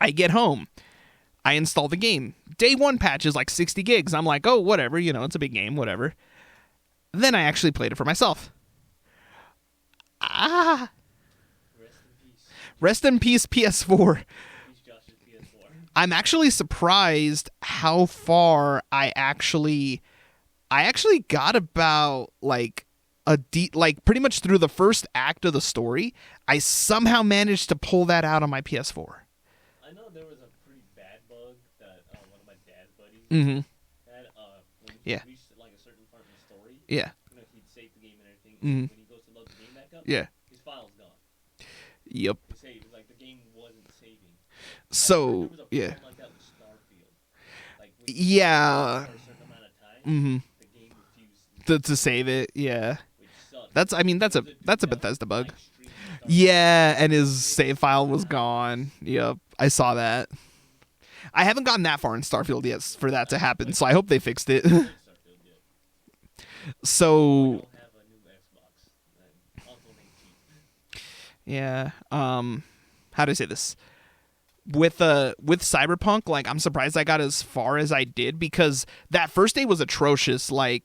Speaker 1: I get home. I install the game. Day one patch is like 60 gigs. I'm like, oh, whatever. It's a big game, whatever. Then I actually played it for myself.
Speaker 2: Rest in peace.
Speaker 1: Rest in peace, PS4.
Speaker 2: Peace, Josh's PS4.
Speaker 1: I'm actually surprised how far I actually got about like pretty much through the first act of the story. I somehow managed to pull that out on my PS4.
Speaker 2: I know there was a pretty bad bug that one of my dad's buddies
Speaker 1: Mm-hmm.
Speaker 2: had. When he
Speaker 1: Yeah.
Speaker 2: reached like a certain part in the story,
Speaker 1: Yeah.
Speaker 2: he'd save the game and everything.
Speaker 1: Mhm.
Speaker 2: When he goes to load the game back up,
Speaker 1: Yeah.
Speaker 2: his file's gone.
Speaker 1: Yep.
Speaker 2: It saved, like the game wasn't saving.
Speaker 1: So
Speaker 2: there was a
Speaker 1: yeah.
Speaker 2: problem like that with Starfield. Like when
Speaker 1: Yeah.
Speaker 2: for a certain amount of time,
Speaker 1: Mm-hmm.
Speaker 2: the game refused,
Speaker 1: To save it. Yeah.
Speaker 2: which sucked.
Speaker 1: That's a
Speaker 2: There was dude
Speaker 1: that's a
Speaker 2: that
Speaker 1: Bethesda bug.
Speaker 2: live streamed Starfield.
Speaker 1: Yeah, and his save file was gone. Yep, I saw that. I haven't gotten that far in Starfield yet for that to happen, so I hope they fixed it.
Speaker 2: Starfield, yeah.
Speaker 1: So
Speaker 2: I don't have a new Xbox.
Speaker 1: Yeah. How do I say this? With Cyberpunk, like I'm surprised I got as far as I did because that first day was atrocious. Like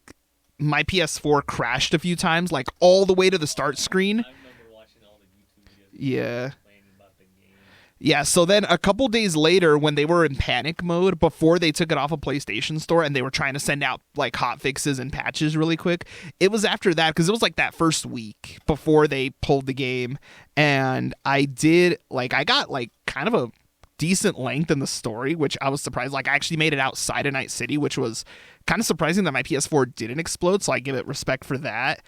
Speaker 1: my PS4 crashed a few times, like all the way to the start screen.
Speaker 2: I remember watching all the YouTube videos.
Speaker 1: Yeah.
Speaker 2: Complaining about the game.
Speaker 1: Yeah, so then a couple days later when they were in panic mode before they took it off a PlayStation Store and they were trying to send out like hot fixes and patches really quick, it was after that because it was like that first week before they pulled the game, and I got like kind of a decent length in the story, which I was surprised. Like I actually made it outside of Night City, which was kind of surprising that my PS4 didn't explode, so I give it respect for that.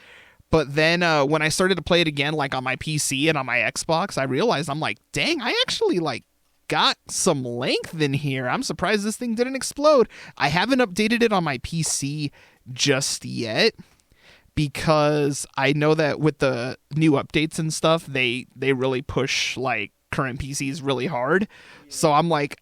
Speaker 1: But then when I started to play it again, like on my PC and on my Xbox, I realized I'm like, dang, I actually like got some length in here. I'm surprised this thing didn't explode. I haven't updated it on my PC just yet because I know that with the new updates and stuff, they really push like current PCs really hard. So I'm like,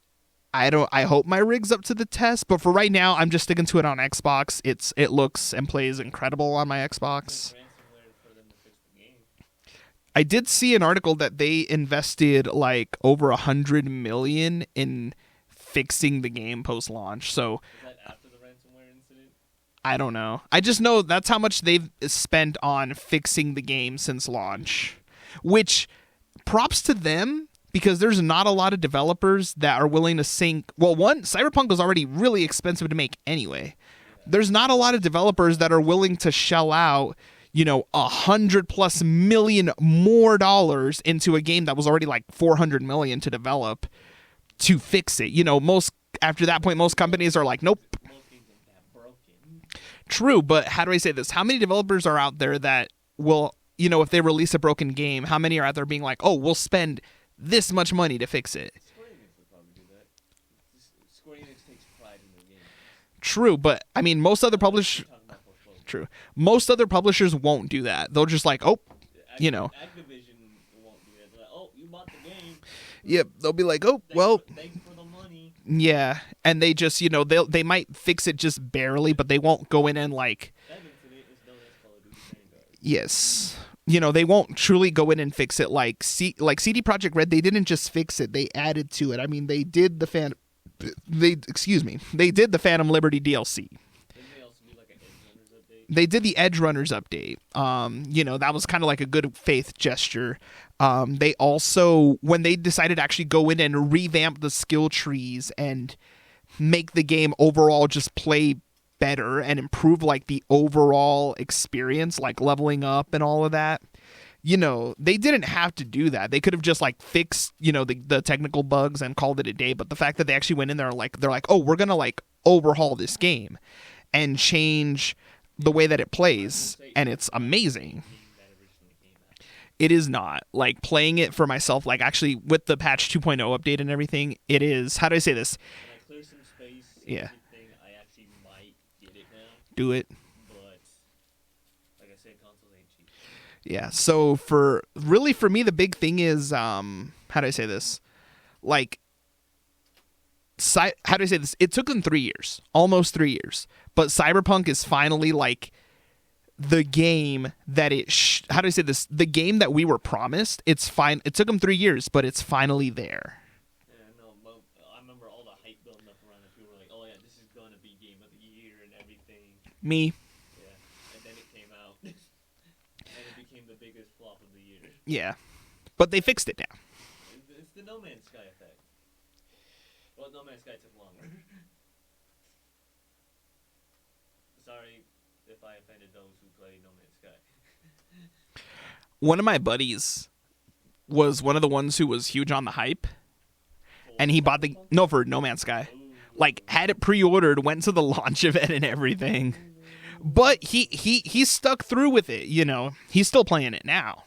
Speaker 1: I hope my rig's up to the test, but for right now I'm just sticking to it on Xbox. It looks and plays incredible on my Xbox.
Speaker 2: Ransomware for them to fix the game.
Speaker 1: I did see an article that they invested like over 100 million in fixing the game post launch. So
Speaker 2: Was that after the ransomware incident?
Speaker 1: I don't know. I just know that's how much they've spent on fixing the game since launch, which props to them because there's not a lot of developers that are willing to sink. Well, one, Cyberpunk was already really expensive to make anyway. There's not a lot of developers that are willing to shell out, you know, 100+ million more dollars into a game that was already like 400 million to develop to fix it. You know, most after that point, most companies are like, nope.
Speaker 2: Most games ain't that broken.
Speaker 1: True, but how do I say this? How many developers are out there that will, you know, if they release a broken game, how many are out there being like, oh, we'll spend this much money to fix it?
Speaker 2: Square Enix would probably do that. Square Enix takes pride in their game.
Speaker 1: True, but I mean, most other publishers.
Speaker 2: Talking about Forspoken.
Speaker 1: True, most other publishers won't do that. They'll just like, oh, you know,
Speaker 2: Activision won't do that. They're like, oh, you bought the game.
Speaker 1: yep. They'll be like, oh, well,
Speaker 2: Thanks for the money.
Speaker 1: yeah, and they just, you know, they might fix it just barely, but they won't go in and like,
Speaker 2: That incident is known as Call of Duty Vanguard.
Speaker 1: yes. You know, they won't truly go in and fix it like CD Projekt Red. They didn't just fix it; they added to it. I mean, they did the they did the Phantom Liberty DLC.
Speaker 2: Didn't they also do like an Edge Runners update?
Speaker 1: They did the Edge Runners update. You know, that was kind of like a good faith gesture. They also, when they decided to actually go in and revamp the skill trees and make the game overall just play better and improve like the overall experience, like leveling up and all of that. You know, they didn't have to do that. They could have just like fixed, you know, the technical bugs and called it a day. But the fact that they actually went in there, like they're like, oh, we're gonna like overhaul this game and change the way that it plays, and it's amazing.
Speaker 2: That originally came out.
Speaker 1: It is not like playing it for myself. Like actually with the patch 2.0 update and everything, it is. How do I say this?
Speaker 2: When I clear some space, and
Speaker 1: Yeah.
Speaker 2: everything, I actually might get it now.
Speaker 1: Do it.
Speaker 2: But like I said, consoles ain't cheap.
Speaker 1: Yeah. So for me, the big thing is how do I say this? Like, how do I say this? It took them 3 years, almost 3 years, but Cyberpunk is finally like the game that how do I say this? The game that we were promised. It's fine. It took them 3 years, but it's finally there.
Speaker 2: Yeah, no, but I remember all the hype building up around it. People were like, oh yeah, this is going to be game of the year and everything.
Speaker 1: Me,
Speaker 2: Yeah. And then it came out. And it became the biggest flop of the year.
Speaker 1: yeah, but they fixed it now.
Speaker 2: It's the No Man's Sky effect. Well, No Man's Sky took longer. Sorry if I offended those who play No Man's Sky.
Speaker 1: One of my buddies was one of the ones who was huge on the hype, and he bought for No Man's Sky. Like had it pre-ordered, went to the launch event and everything. But he stuck through with it, you know. He's still playing it now.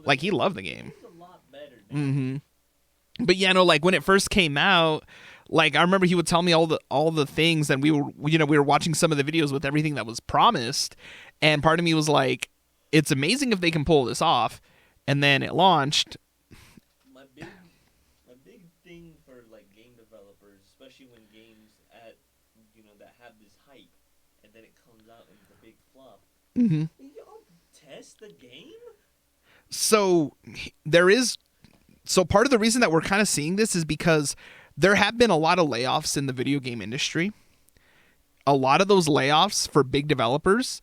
Speaker 1: Like he loved the game.
Speaker 2: It's a lot better now.
Speaker 1: Mm-hmm. But yeah, no, like when it first came out, like I remember he would tell me all the things, and we were watching some of the videos with everything that was promised, and part of me was like, it's amazing if they can pull this off. And then it launched.
Speaker 2: My big thing for like game developers, especially when games that have this hype, and then it comes out and it's a big flop.
Speaker 1: Mm-hmm.
Speaker 2: Y'all test the game?
Speaker 1: So there is. So part of the reason that we're kind of seeing this is because there have been a lot of layoffs in the video game industry. A lot of those layoffs for big developers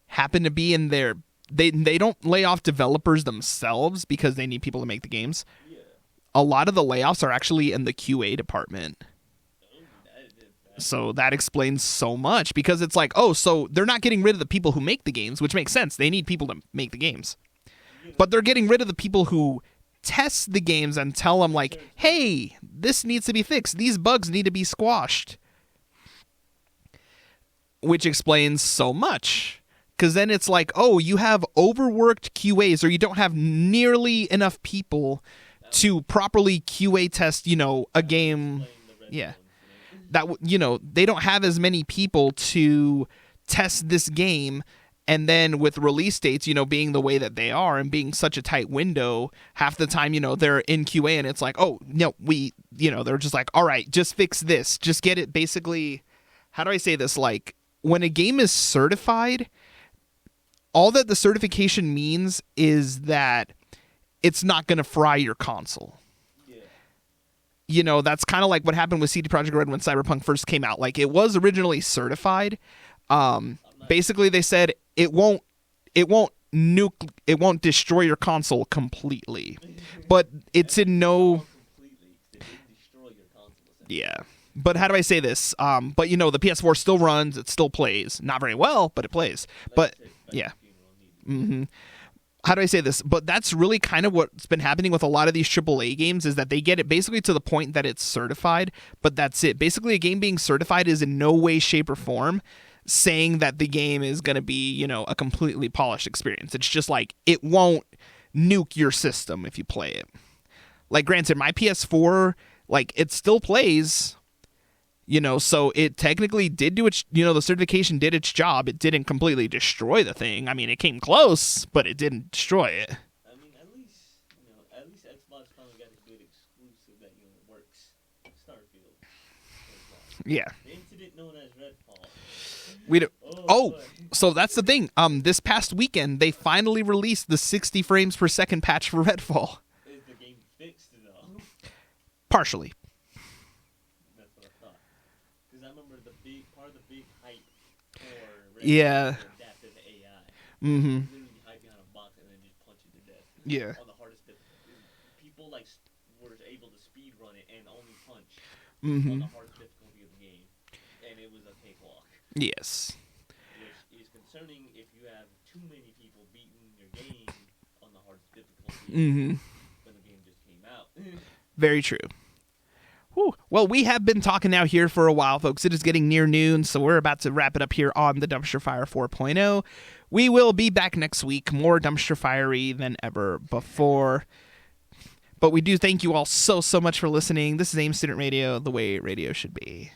Speaker 1: happen to be in their. They don't lay off developers themselves because they need people to make the games.
Speaker 2: Yeah.
Speaker 1: A lot of the layoffs are actually in the QA department. So that explains so much because it's like, oh, so they're not getting rid of the people who make the games, which makes sense. They need people to make the games. But they're getting rid of the people who test the games and tell them like, hey, this needs to be fixed. These bugs need to be squashed. Which explains so much. Because then it's like, oh, you have overworked QAs or you don't have nearly enough people to properly QA test, a game. Yeah. That, they don't have as many people to test this game. And then with release dates, being the way that they are and being such a tight window, half the time, they're in QA and it's like, oh, no, they're just like, all right, just fix this. Just get it basically. How do I say this? Like when a game is certified, all that the certification means is that it's not going to fry your console. That's kind of like what happened with CD Projekt Red when Cyberpunk first came out. Like it was originally certified. Basically they said it won't destroy your console completely. But it's in no. Yeah. But how do I say this? But the PS4 still runs, it still plays. Not very well, but it plays. But yeah. Mm-hmm. How do I say this? But that's really kind of what's been happening with a lot of these AAA games is that they get it basically to the point that it's certified, but that's it. Basically, a game being certified is in no way, shape, or form saying that the game is going to be, a completely polished experience. It's just like it won't nuke your system if you play it. Like, granted, my PS4, like, it still plays. So it technically did do its, the certification did its job. It didn't completely destroy the thing. I mean, it came close, but it didn't destroy it.
Speaker 2: I mean, at least Xbox finally got a good exclusive that, works. Starfield.
Speaker 1: Yeah.
Speaker 2: The incident known as Redfall.
Speaker 1: We do. So that's the thing. This past weekend, they finally released the 60 frames per second patch for Redfall.
Speaker 2: Is the game fixed though?
Speaker 1: Partially. Yeah.
Speaker 2: Adaptive AI.
Speaker 1: Mm-hmm.
Speaker 2: Literally hide behind a box and then just punch it to death.
Speaker 1: Yeah.
Speaker 2: On the hardest difficulty. People were able to speed run it and only punch on the hardest difficulty of the game, and it was a cakewalk.
Speaker 1: Yes.
Speaker 2: Which is concerning if you have too many people beating your game on the hardest difficulty when the game just came out.
Speaker 1: Very true. Whew. Well, we have been talking now here for a while, folks. It is getting near noon, so we're about to wrap it up here on the Dumpster Fire 4.0. We will be back next week, more dumpster fiery than ever before. But we do thank you all so much for listening. This is AIM Student Radio, the way radio should be.